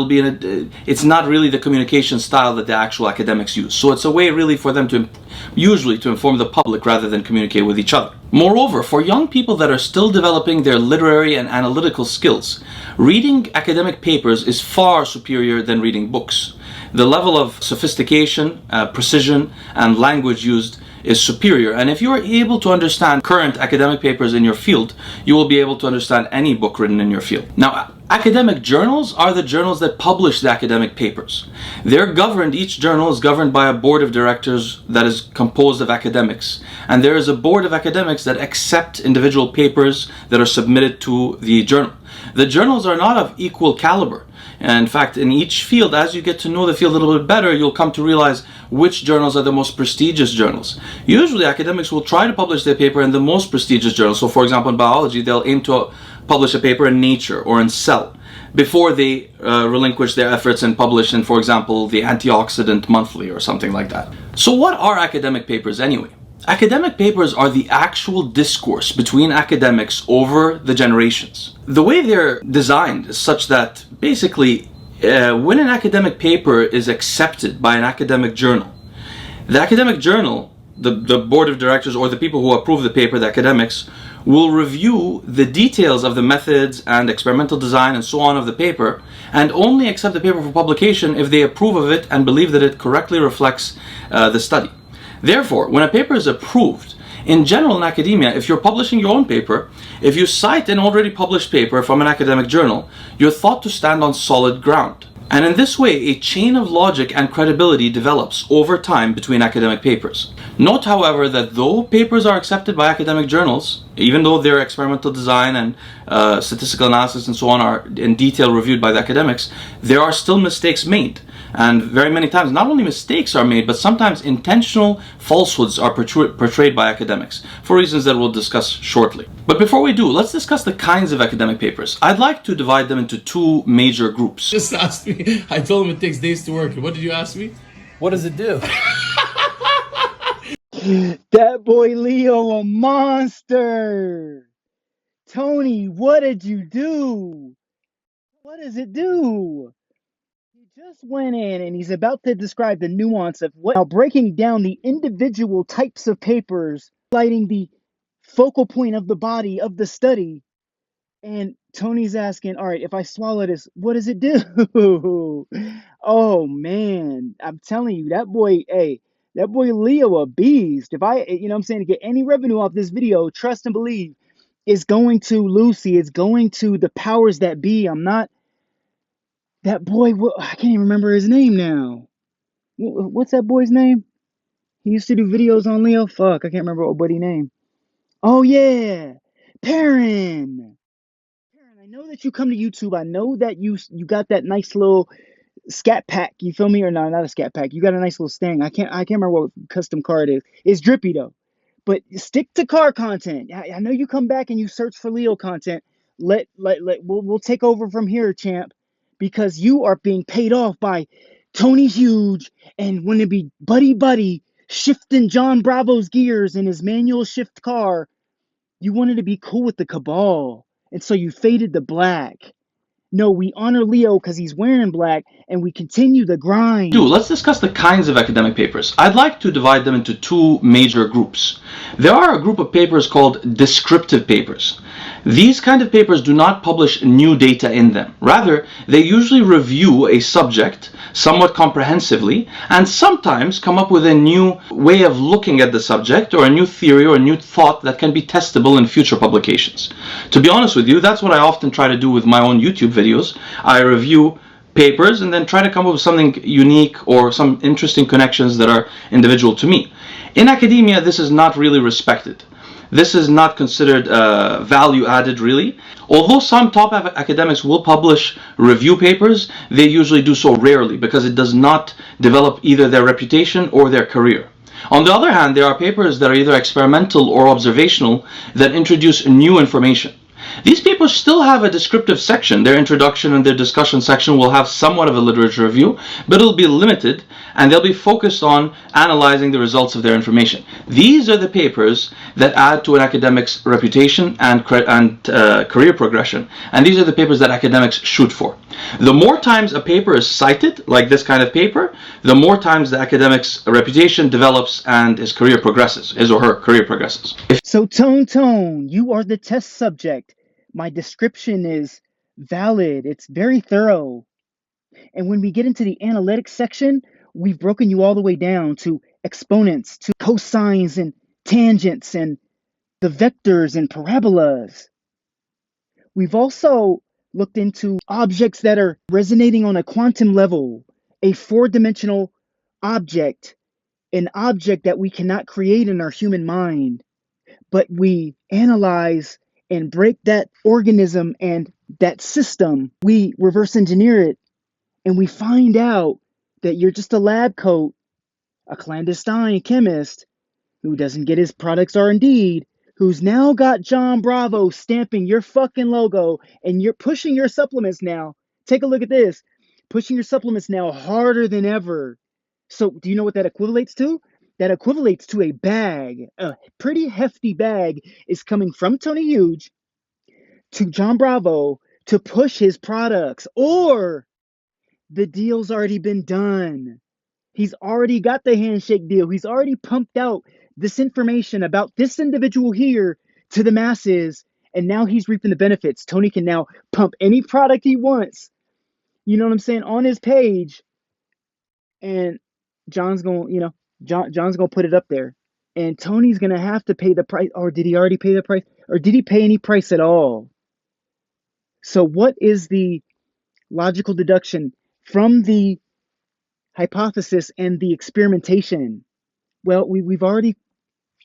it's not really the communication style that the actual academics use. So it's a way really for them to usually to inform the public rather than communicate with each other. Moreover, for young people that are still developing their literary and analytical skills, reading academic papers is far superior than reading books. The level of sophistication, precision, and language used is superior. And if you are able to understand current academic papers in your field, you will be able to understand any book written in your field. Now, academic journals are the journals that publish the academic papers. Each journal is governed by a board of directors that is composed of academics. And there is a board of academics that accept individual papers that are submitted to the journal. The journals are not of equal caliber. And in fact, in each field, as you get to know the field a little bit better, you'll come to realize which journals are the most prestigious journals. Usually, academics will try to publish their paper in the most prestigious journals. So, for example, in biology, they'll aim to publish a paper in Nature or in Cell before they relinquish their efforts and publish in, for example, the Antioxidant Monthly or something like that. So what are academic papers anyway? Academic papers are the actual discourse between academics over the generations. The way they're designed is such that basically when an academic paper is accepted by an academic journal, the academic journal, the board of directors or the people who approve the paper, the academics, will review the details of the methods and experimental design and so on of the paper and only accept the paper for publication if they approve of it and believe that it correctly reflects the study. Therefore, when a paper is approved, in general in academia, if you're publishing your own paper, if you cite an already published paper from an academic journal, you're thought to stand on solid ground. And in this way, a chain of logic and credibility develops over time between academic papers. Note, however, that though papers are accepted by academic journals, even though their experimental design and statistical analysis and so on are in detail reviewed by the academics, there are still mistakes made. And very many times, not only mistakes are made, but sometimes intentional falsehoods are portrayed by academics, for reasons that we'll discuss shortly. But before we do, let's discuss the kinds of academic papers. I'd like to divide them into two major groups. Just asked me. I told him it takes days to work. What did you ask me? What does it do? That boy Leo a monster. Tony, what did you do? What does it do? He just went in and he's about to describe the nuance of what, now breaking down the individual types of papers, highlighting the focal point of the body of the study. And Tony's asking, all right, if I swallow this, what does it do? Oh man, I'm telling you, that boy Leo a beast. If I, you know what I'm saying, to get any revenue off this video, trust and believe, it's going to Lucy, it's going to the powers that be. I'm not, that boy, I can't even remember his name now. What's that boy's name? He used to do videos on Leo. Fuck, I can't remember what buddy name. Oh yeah, Perrin. I know that you come to YouTube. I know that you got that nice little scat pack. You feel me? Or no, not a scat pack. You got a nice little Stang. I can't remember what custom car it is. It's drippy though. But stick to car content. I know you come back and you search for Leo content. We'll take over from here, champ, because you are being paid off by Tony Huge and when it be buddy shifting John Bravo's gears in his manual shift car. You wanted to be cool with the cabal, and so you faded to black. No, we honor Leo because he's wearing black, and we continue the grind. Let's discuss the kinds of academic papers. I'd like to divide them into two major groups. There are a group of papers called descriptive papers. These kind of papers do not publish new data in them. Rather, they usually review a subject somewhat comprehensively and sometimes come up with a new way of looking at the subject or a new theory or a new thought that can be testable in future publications. To be honest with you, that's what I often try to do with my own YouTube videos. I review papers and then try to come up with something unique or some interesting connections that are individual to me. In academia, this is not really respected. This is not considered value added, really. Although some top academics will publish review papers, they usually do so rarely because it does not develop either their reputation or their career. On the other hand, there are papers that are either experimental or observational that introduce new information. These papers still have a descriptive section. Their introduction and their discussion section will have somewhat of a literature review, but it'll be limited and they'll be focused on analyzing the results of their information. These are the papers that add to an academic's reputation and career progression, and these are the papers that academics shoot for. The more times a paper is cited, like this kind of paper, the more times the academic's reputation develops and his career progresses, his or her career progresses. So Tone, you are the test subject. My description is valid. It's very thorough. And when we get into the analytics section, we've broken you all the way down to exponents, to cosines and tangents and the vectors and parabolas. We've also looked into objects that are resonating on a quantum level, a four-dimensional object, an object that we cannot create in our human mind, but we analyze and break that organism and that system. We reverse engineer it, and we find out that you're just a lab coat, a clandestine chemist who doesn't get his products R&D'd, who's now got John Bravo stamping your fucking logo, and you're pushing your supplements now. Take a look at this. Pushing your supplements now harder than ever. So do you know what that equivalates to? That equivalates to a bag. A pretty hefty bag is coming from Tony Huge to John Bravo to push his products. Or the deal's already been done. He's already got the handshake deal. He's already pumped out this information about this individual here to the masses, and now he's reaping the benefits. Tony can now pump any product he wants, you know what I'm saying, on his page, and John's gonna, John's gonna put it up there, and Tony's gonna have to pay the price. Or did he already pay the price? Or did he pay any price at all? So what is the logical deduction from the hypothesis and the experimentation? Well, we've already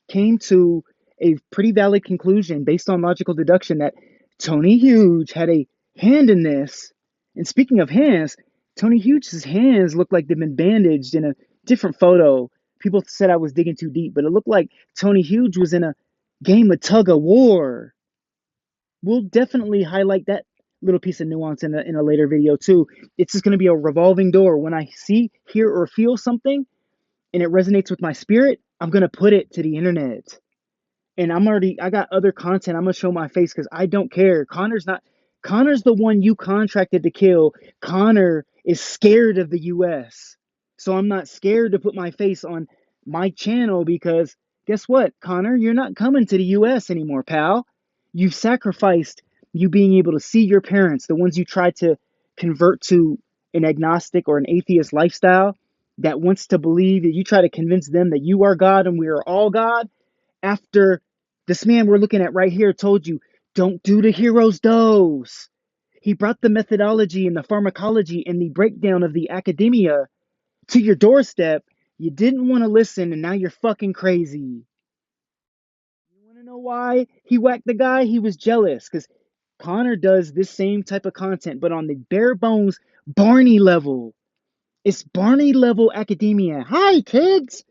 came to a pretty valid conclusion based on logical deduction that Tony Huge had a hand in this. And speaking of hands, Tony Huge's hands look like they've been bandaged in a different photo. People said I was digging too deep, but it looked like Tony Huge was in a game of tug of war. We'll definitely highlight that little piece of nuance in a later video too. It's just going to be a revolving door. When I see, hear, or feel something and it resonates with my spirit, I'm going to put it to the internet. And I got other content. I'm going to show my face because I don't care. Connor's the one you contracted to kill. Connor is scared of the US. So I'm not scared to put my face on my channel because guess what, Connor? You're not coming to the US anymore, pal. You've sacrificed you being able to see your parents, the ones you tried to convert to an agnostic or an atheist lifestyle that wants to believe, that you try to convince them that you are God and we are all God. After this man we're looking at right here told you, don't do the hero's dose. He brought the methodology and the pharmacology and the breakdown of the academia to your doorstep. You didn't want to listen, and now you're fucking crazy. You want to know why he whacked the guy? He was jealous because Connor does this same type of content, but on the bare bones Barney level. It's Barney level academia. Hi, kids.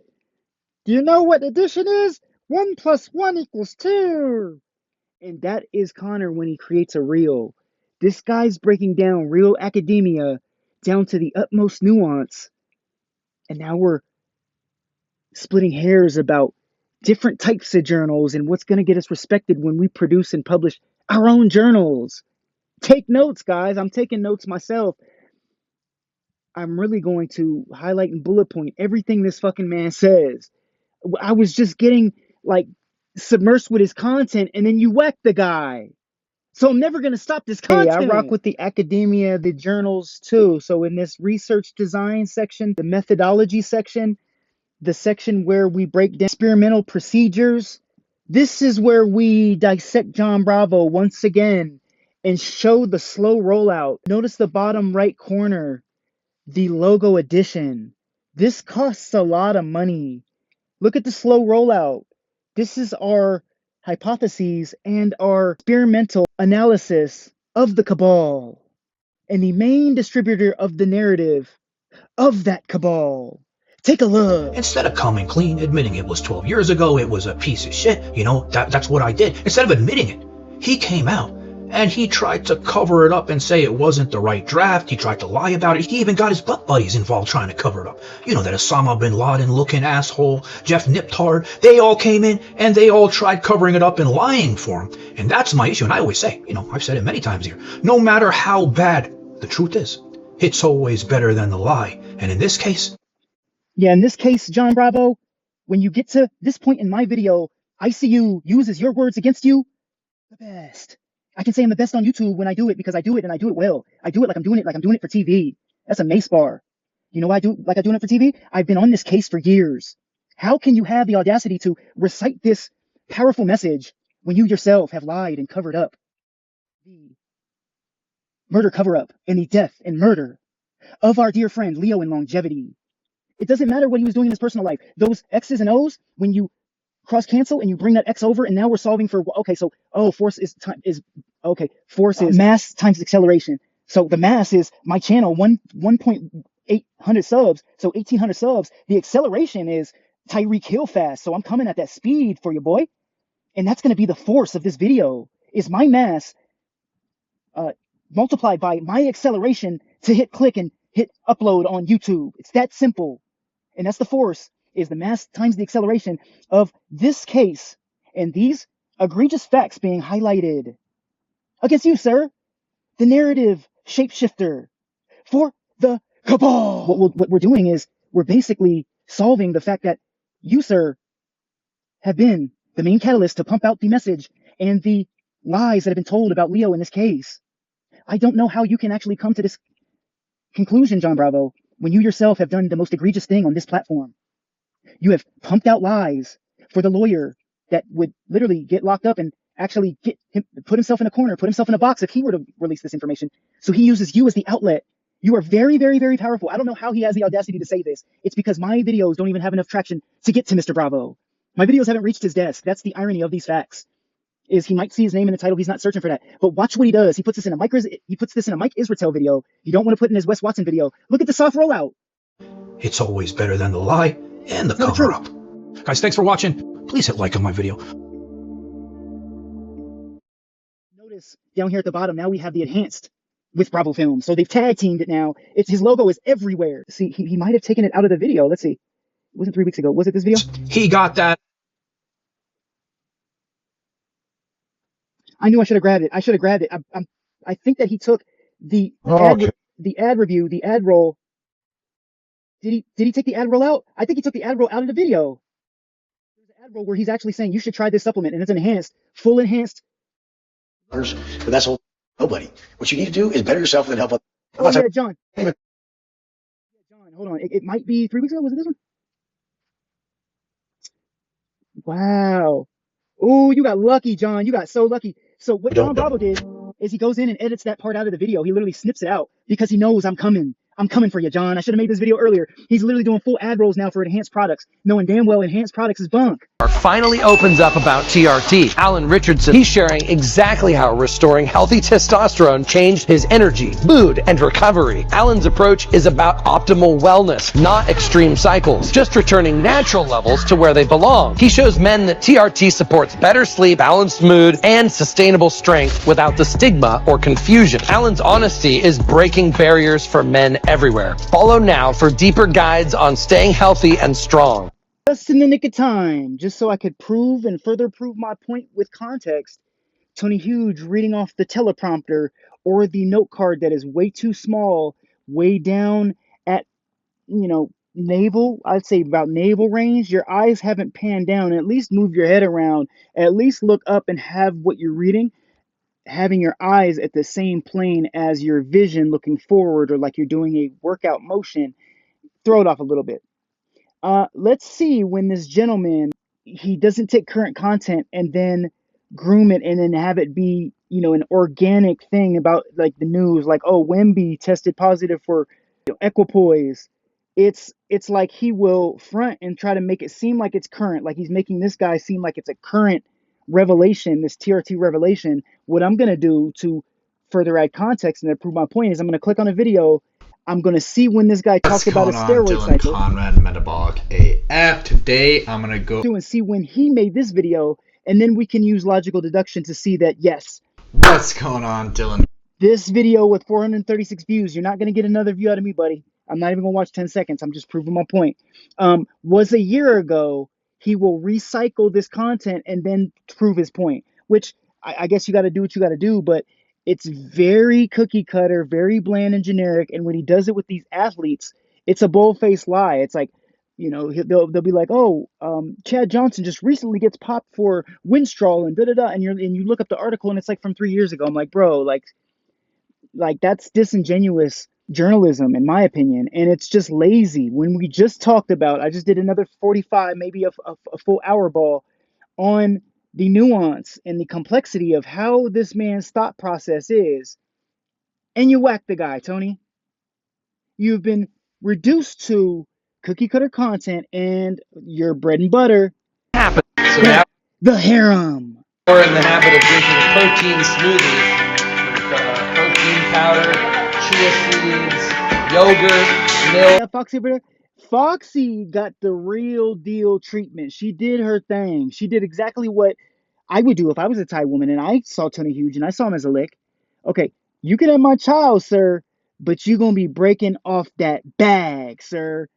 Do you know what addition is? 1 + 1 = 2. And that is Connor when he creates a reel. This guy's breaking down real academia down to the utmost nuance. And now we're splitting hairs about different types of journals and what's going to get us respected when we produce and publish our own journals. Take notes, guys. I'm taking notes myself. I'm really going to highlight and bullet point everything this fucking man says. I was just getting like submersed with his content, and then you whack the guy. So I'm never going to stop this content. Hey, I rock with the academia, the journals too. So in this research design section, the methodology section, the section where we break down experimental procedures, this is where we dissect John Bravo once again and show the slow rollout. Notice the bottom right corner, the logo edition. This costs a lot of money. Look at the slow rollout. This is our hypotheses and our experimental analysis of the cabal and the main distributor of the narrative of that cabal. Take a look. Instead of coming clean, admitting it was 12 years ago, it was a piece of shit, you know, that's what I did. Instead of admitting it, he came out and he tried to cover it up and say it wasn't the right draft. He tried to lie about it. He even got his butt buddies involved trying to cover it up. You know, that Osama bin Laden looking asshole, Jeff Niptard, they all came in and they all tried covering it up and lying for him. And that's my issue. And I always say, you know, I've said it many times here, no matter how bad the truth is, it's always better than the lie. And in this case, yeah, in this case, John Bravo, when you get to this point in my video, I see you uses your words against you. The best. I can say I'm the best on YouTube when I do it because I do it and I do it well. I do it like I'm doing it for TV. That's a mace bar. You know why I do like I'm doing it for TV? I've been on this case for years. How can you have the audacity to recite this powerful message when you yourself have lied and covered up the murder cover-up and the death and murder of our dear friend Leo in Longevity? It doesn't matter what he was doing in his personal life. Those X's and O's, when you cross cancel and you bring that X over, and now we're solving for, okay, so, force is mass times acceleration. So the mass is my channel, 1.800 subs, so 1,800 subs. The acceleration is Tyreek Hill fast, so I'm coming at that speed for you, boy. And that's going to be the force of this video, is my mass multiplied by my acceleration to hit click and hit upload on YouTube. It's that simple. And that's the force, is the mass times the acceleration of this case and these egregious facts being highlighted against you, sir, the narrative shapeshifter for the cabal. What we're doing is we're basically solving the fact that you, sir, have been the main catalyst to pump out the message and the lies that have been told about Leo in this case. I don't know how you can actually come to this conclusion, John Bravo, when you yourself have done the most egregious thing on this platform. You have pumped out lies for the lawyer that would literally get locked up and actually put himself in a corner, put himself in a box if he were to release this information. So he uses you as the outlet. You are very, very, very powerful. I don't know how he has the audacity to say this. It's because my videos don't even have enough traction to get to Mr. Bravo. My videos haven't reached his desk. That's the irony of these facts, is he might see his name in the title. He's not searching for that. But watch what he does. He puts this in a Mike Israetel video. You don't want to put in his Wes Watson video. Look at the soft rollout. it's always better than the lie and the cover-up. Guys, thanks for watching. Please hit like on my video. Notice down here at the bottom, now we have the enhanced with Bravo Films. So they've tag teamed it now. His logo is everywhere. See, he might have taken it out of the video. Let's see. It wasn't 3 weeks ago. Was it this video? He got that. I knew I should have grabbed it. I should have grabbed it. I think that he took the ad review, the ad roll. Did he take the ad roll out? I think he took the ad roll out of the video. There's an ad roll where he's actually saying you should try this supplement, and it's enhanced, full enhanced. But that's all. Nobody. What you need to do is better yourself than help others. Oh yeah, John. John, hold on. It might be 3 weeks ago. Was it this one? Wow. Oh, you got lucky, John. You got so lucky. So what John Bravo did is he goes in and edits that part out of the video. He literally snips it out because he knows I'm coming. I'm coming for you, John. I should have made this video earlier. He's literally doing full ad rolls now for enhanced products, knowing damn well enhanced products is bunk. Finally opens up about TRT. Alan Richardson, he's sharing exactly how restoring healthy testosterone changed his energy, mood, and recovery. Alan's approach is about optimal wellness, not extreme cycles, just returning natural levels to where they belong. He shows men that TRT supports better sleep, balanced mood, and sustainable strength without the stigma or confusion. Alan's honesty is breaking barriers for men everywhere. Follow now for deeper guides on staying healthy and strong. Just in the nick of time, just so I could prove and further prove my point with context, Tony Huge reading off the teleprompter or the note card that is way too small, way down at, navel, I'd say about navel range. Your eyes haven't panned down. At least move your head around. At least look up and have what you're reading, having your eyes at the same plane as your vision looking forward, or like you're doing a workout motion. Throw it off a little bit. Let's see when this gentleman, he doesn't take current content and then groom it and then have it be, an organic thing about like the news, like, oh, Wemby tested positive for equipoise. It's like he will front and try to make it seem like it's current, like he's making this guy seem like it's a current revelation, this TRT revelation. What I'm gonna do to further add context and to prove my point is I'm gonna click on a video. I'm gonna see when this guy talks about a steroid cycle. Conrad, Metabolic AF. Today I'm gonna go And see when he made this video, and then we can use logical deduction to see that yes. What's going on, Dylan? This video with 436 views, you're not gonna get another view out of me, buddy. I'm not even gonna watch 10 seconds. I'm just proving my point. Was a year ago. He will recycle this content and then prove his point, which I guess you got to do what you got to do, but it's very cookie cutter, very bland and generic. And when he does it with these athletes, it's a bold-faced lie. It's like, they'll be like, oh, Chad Johnson just recently gets popped for Winstrol and da da da, and you look up the article and it's like from 3 years ago. I'm like, bro, like that's disingenuous journalism in my opinion, and it's just lazy. When we just talked about, I just did another 45, maybe a full hour ball on the nuance and the complexity of how this man's thought process is, and you whack the guy, Tony. You've been reduced to cookie cutter content and your bread and butter, So now the harem. we're in the habit of drinking a protein smoothie with protein powder, chia seeds, yogurt, milk. Yeah, Foxy over there. Foxy got the real deal treatment. She did her thing. She did exactly what I would do if I was a Thai woman and I saw Tony Huge and I saw him as a lick. Okay, you can have my child, sir, but you're going to be breaking off that bag, sir.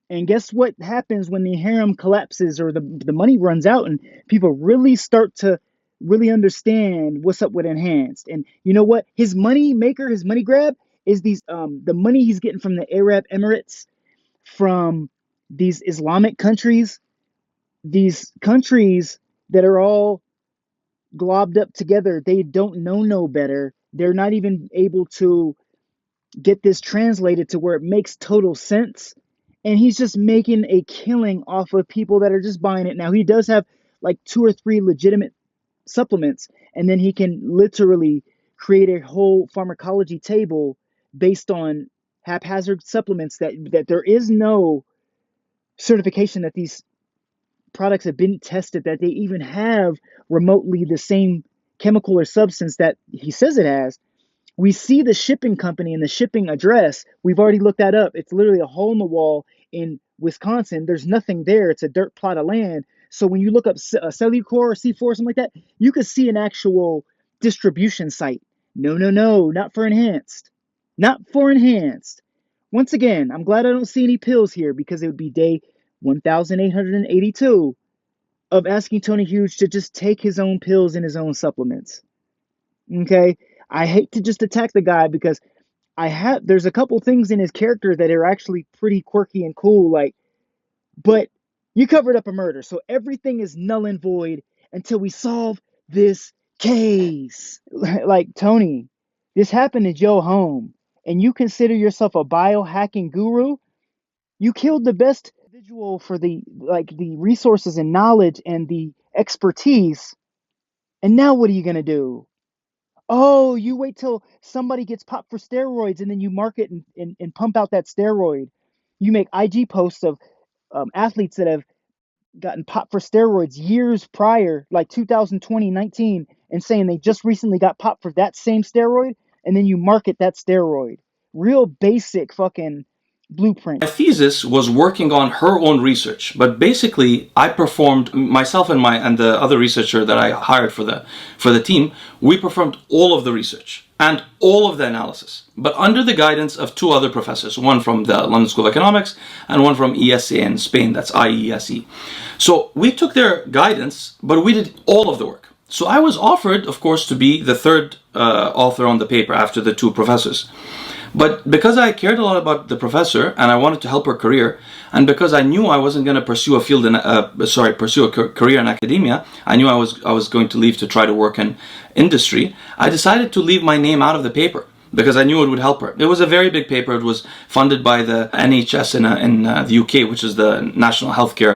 And guess what happens when the harem collapses or the money runs out and people really start to really understand what's up with Enhanced? And you know what? His money maker, his money grab is these the money he's getting from the Arab Emirates, from these Islamic countries, these countries that are all globbed up together. They don't know no better. They're not even able to get this translated to where it makes total sense. And he's just making a killing off of people that are just buying it. Now, he does have like 2 or 3 legitimate supplements, and then he can literally create a whole pharmacology table based on haphazard supplements that there is no certification that these products have been tested, that they even have remotely the same chemical or substance that he says it has. We see the shipping company and the shipping address. We've already looked that up. It's literally a hole in the wall in Wisconsin. There's nothing there. It's a dirt plot of land. So when you look up Cellucor or C4 or something like that, you could see an actual distribution site. No, not for Enhanced. Not for Enhanced. Once again, I'm glad I don't see any pills here, because it would be day 1882 of asking Tony Huge to just take his own pills and his own supplements. Okay? I hate to just attack the guy because there's a couple things in his character that are actually pretty quirky and cool, but you covered up a murder, so everything is null and void until we solve this case. Like, Tony, this happened at your home, and you consider yourself a biohacking guru? You killed the best individual for the resources and knowledge and the expertise, and now what are you gonna do? Oh, you wait till somebody gets popped for steroids and then you market and pump out that steroid. You make IG posts of athletes that have gotten popped for steroids years prior, like 2020, 19, and saying they just recently got popped for that same steroid, and then you market that steroid. Real basic fucking blueprint. My thesis was working on her own research, but basically I performed myself and the other researcher that I hired for the team. We performed all of the research and all of the analysis, but under the guidance of two other professors, one from the London School of Economics and one from ESA in Spain, that's IESE. So we took their guidance, but we did all of the work. So I was offered, of course, to be the third author on the paper after the two professors. But because I cared a lot about the professor and I wanted to help her career, and because I knew I wasn't going to pursue a career in academia, I knew I was going to leave to try to work in industry. I decided to leave my name out of the paper because I knew it would help her. It was a very big paper. It was funded by the NHS in the UK, which is the National Healthcare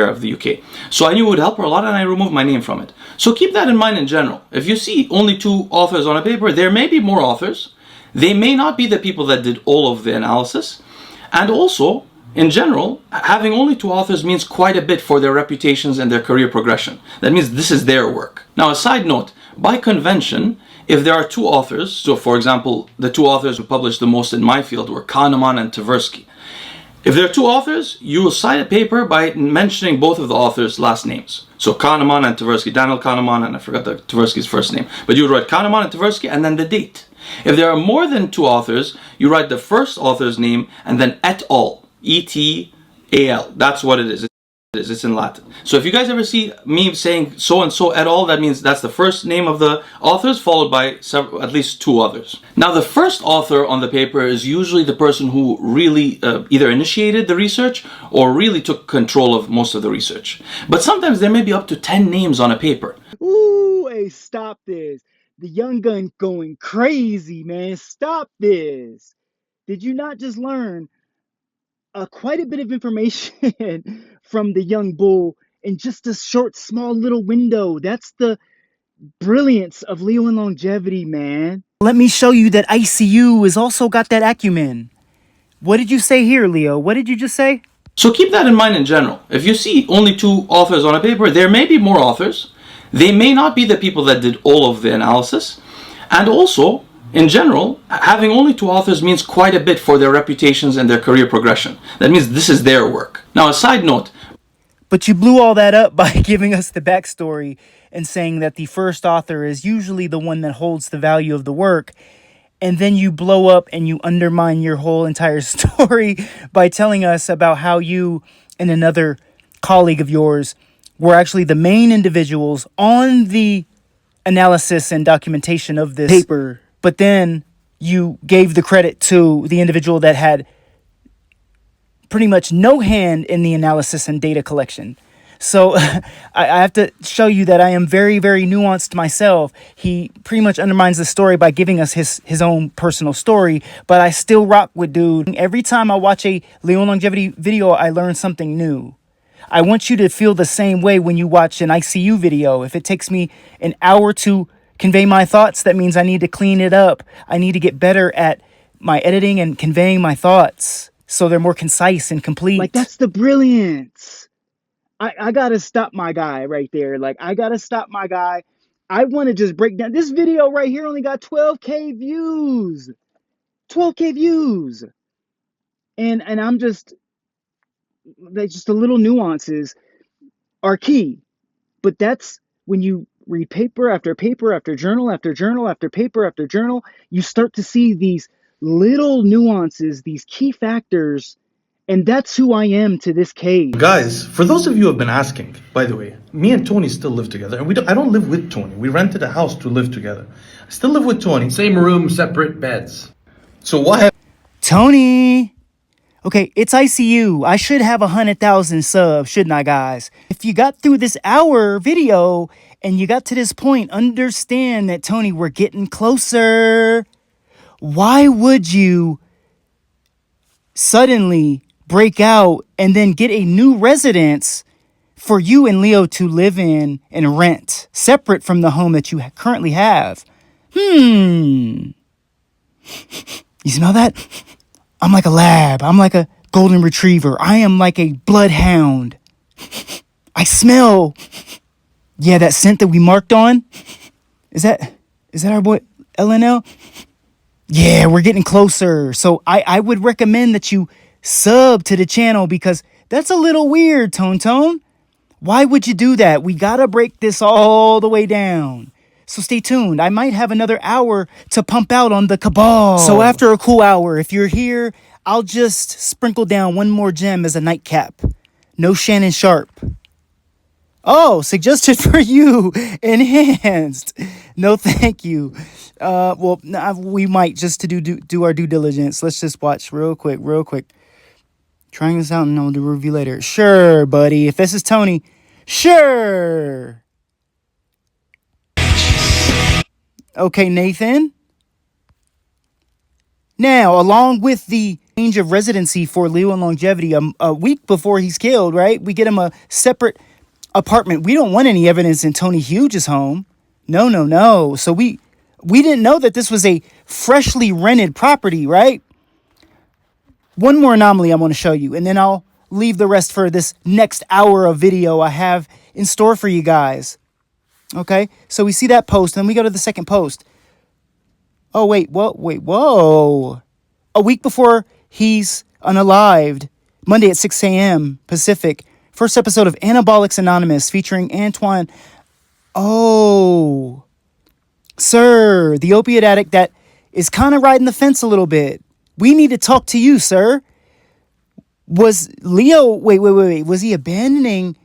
of the UK. So I knew it would help her a lot, and I removed my name from it. So keep that in mind in general. If you see only two authors on a paper, there may be more authors. They may not be the people that did all of the analysis. And also, in general, having only two authors means quite a bit for their reputations and their career progression. That means this is their work. Now, a side note, by convention, if there are two authors, so for example, the two authors who published the most in my field were Kahneman and Tversky. If there are two authors, you will cite a paper by mentioning both of the authors' last names. So Kahneman and Tversky, Daniel Kahneman, and I forgot Tversky's first name. But you would write Kahneman and Tversky and then the date. If there are more than two authors, you write the first author's name and then et al. E-T-A-L. That's what it is. It's in Latin. So if you guys ever see me saying so and so et al., that means that's the first name of the authors followed by at least two others. Now the first author on the paper is usually the person who really either initiated the research or really took control of most of the research. But sometimes there may be up to 10 names on a paper. Ooh, hey, stop this. The young gun going crazy, man. Stop this. Did you not just learn quite a bit of information from the young bull in just a short, small little window? That's the brilliance of Leo and longevity, man. Let me show you that ICU has also got that acumen. What did you say here, Leo? What did you just say? So keep that in mind in general. If you see only two authors on a paper, there may be more authors. They may not be the people that did all of the analysis. And also, in general, having only two authors means quite a bit for their reputations and their career progression. That means this is their work. Now, a side note. But you blew all that up by giving us the backstory and saying that the first author is usually the one that holds the value of the work. And then you blow up and you undermine your whole entire story by telling us about how you and another colleague of yours were actually the main individuals on the analysis and documentation of this paper. But then you gave the credit to the individual that had pretty much no hand in the analysis and data collection. So I have to show you that I am very, very nuanced myself. He pretty much undermines the story by giving us his own personal story, but I still rock with dude. Every time I watch a Leo Longevity video, I learn something new. I want you to feel the same way when you watch an ICU video. If it takes me an hour to convey my thoughts, that means I need to clean it up. I need to get better at my editing and conveying my thoughts so they're more concise and complete. Like, that's the brilliance. I gotta stop my guy right there. Like, I gotta stop my guy. I want to just break down. This video right here only got 12K views. 12K views. And I'm just the little nuances are key. But that's when you read paper after paper after journal after journal after paper after journal, you start to see these little nuances, these key factors. And that's who I am to this cave. Guys, for those of you who have been asking, by the way, me and Tony still live together. And I don't live with Tony. We rented a house to live together. I still live with Tony. Same room, separate beds. So why Tony! Okay, it's ICU. I should have 100,000 subs, shouldn't I, guys? If you got through this hour video and you got to this point, understand that, Tony, we're getting closer. Why would you suddenly break out and then get a new residence for you and Leo to live in and rent, separate from the home that you currently have? You smell that? I'm like a lab. I'm like a golden retriever. I am like a bloodhound. I smell. Yeah, that scent that we marked on. Is that our boy LNL? Yeah, we're getting closer. So I would recommend that you sub to the channel because that's a little weird, Tone. Why would you do that? We gotta break this all the way down. So stay tuned. I might have another hour to pump out on the cabal. So after a cool hour, if you're here, I'll just sprinkle down one more gem as a nightcap. No Shannon Sharp. Oh, suggested for you. Enhanced. No, thank you. Well, we might just to do our due diligence. Let's just watch real quick. Trying this out and I'll do a review later. Sure, buddy. If this is Tony, sure. Okay, Nathan. Now, along with the change of residency for Leo and Longevity, a week before he's killed, right? We get him a separate apartment. We don't want any evidence in Tony Hughes' home. No. So we didn't know that this was a freshly rented property, right? One more anomaly I want to show you, and then I'll leave the rest for this next hour of video I have in store for you guys. Okay, so we see that post, and then we go to the second post. Oh, whoa. A week before he's unalived, Monday at 6 a.m. Pacific, first episode of Anabolics Anonymous featuring Antoine. Oh, sir, the opiate addict that is kind of riding the fence a little bit. We need to talk to you, sir. Was Leo, wait, was he abandoning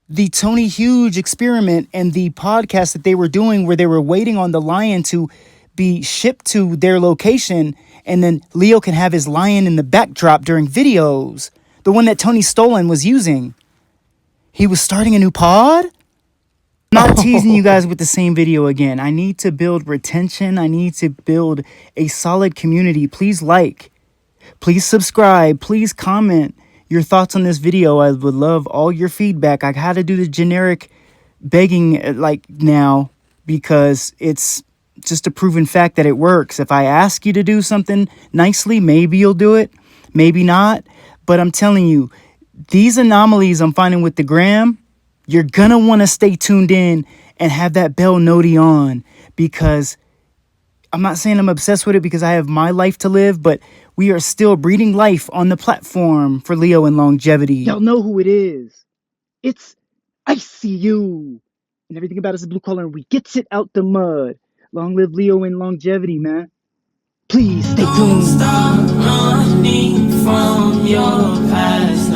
the Tony Hughes experiment and the podcast that they were doing where they were waiting on the lion to be shipped to their location, and then Leo can have his lion in the backdrop during videos, the one that Tony Stolen was using? He was starting a new pod? I'm not teasing you guys with the same video again. I need to build retention. I need to build a solid community. Please like, please subscribe, please comment your thoughts on this video. I would love all your feedback. I had to do the generic begging like now because it's just a proven fact that it works. If I ask you to do something nicely, maybe you'll do it, maybe not. But I'm telling you, these anomalies I'm finding with the gram, you're gonna want to stay tuned in and have that bell noti on, because I'm not saying I'm obsessed with it because I have my life to live, but we are still breeding life on the platform for Leo and Longevity. Y'all know who it is. It's ICU. And everything about us is blue collar, and we gets it out the mud. Long live Leo and Longevity, man. Please stay tuned. Stop running from your past.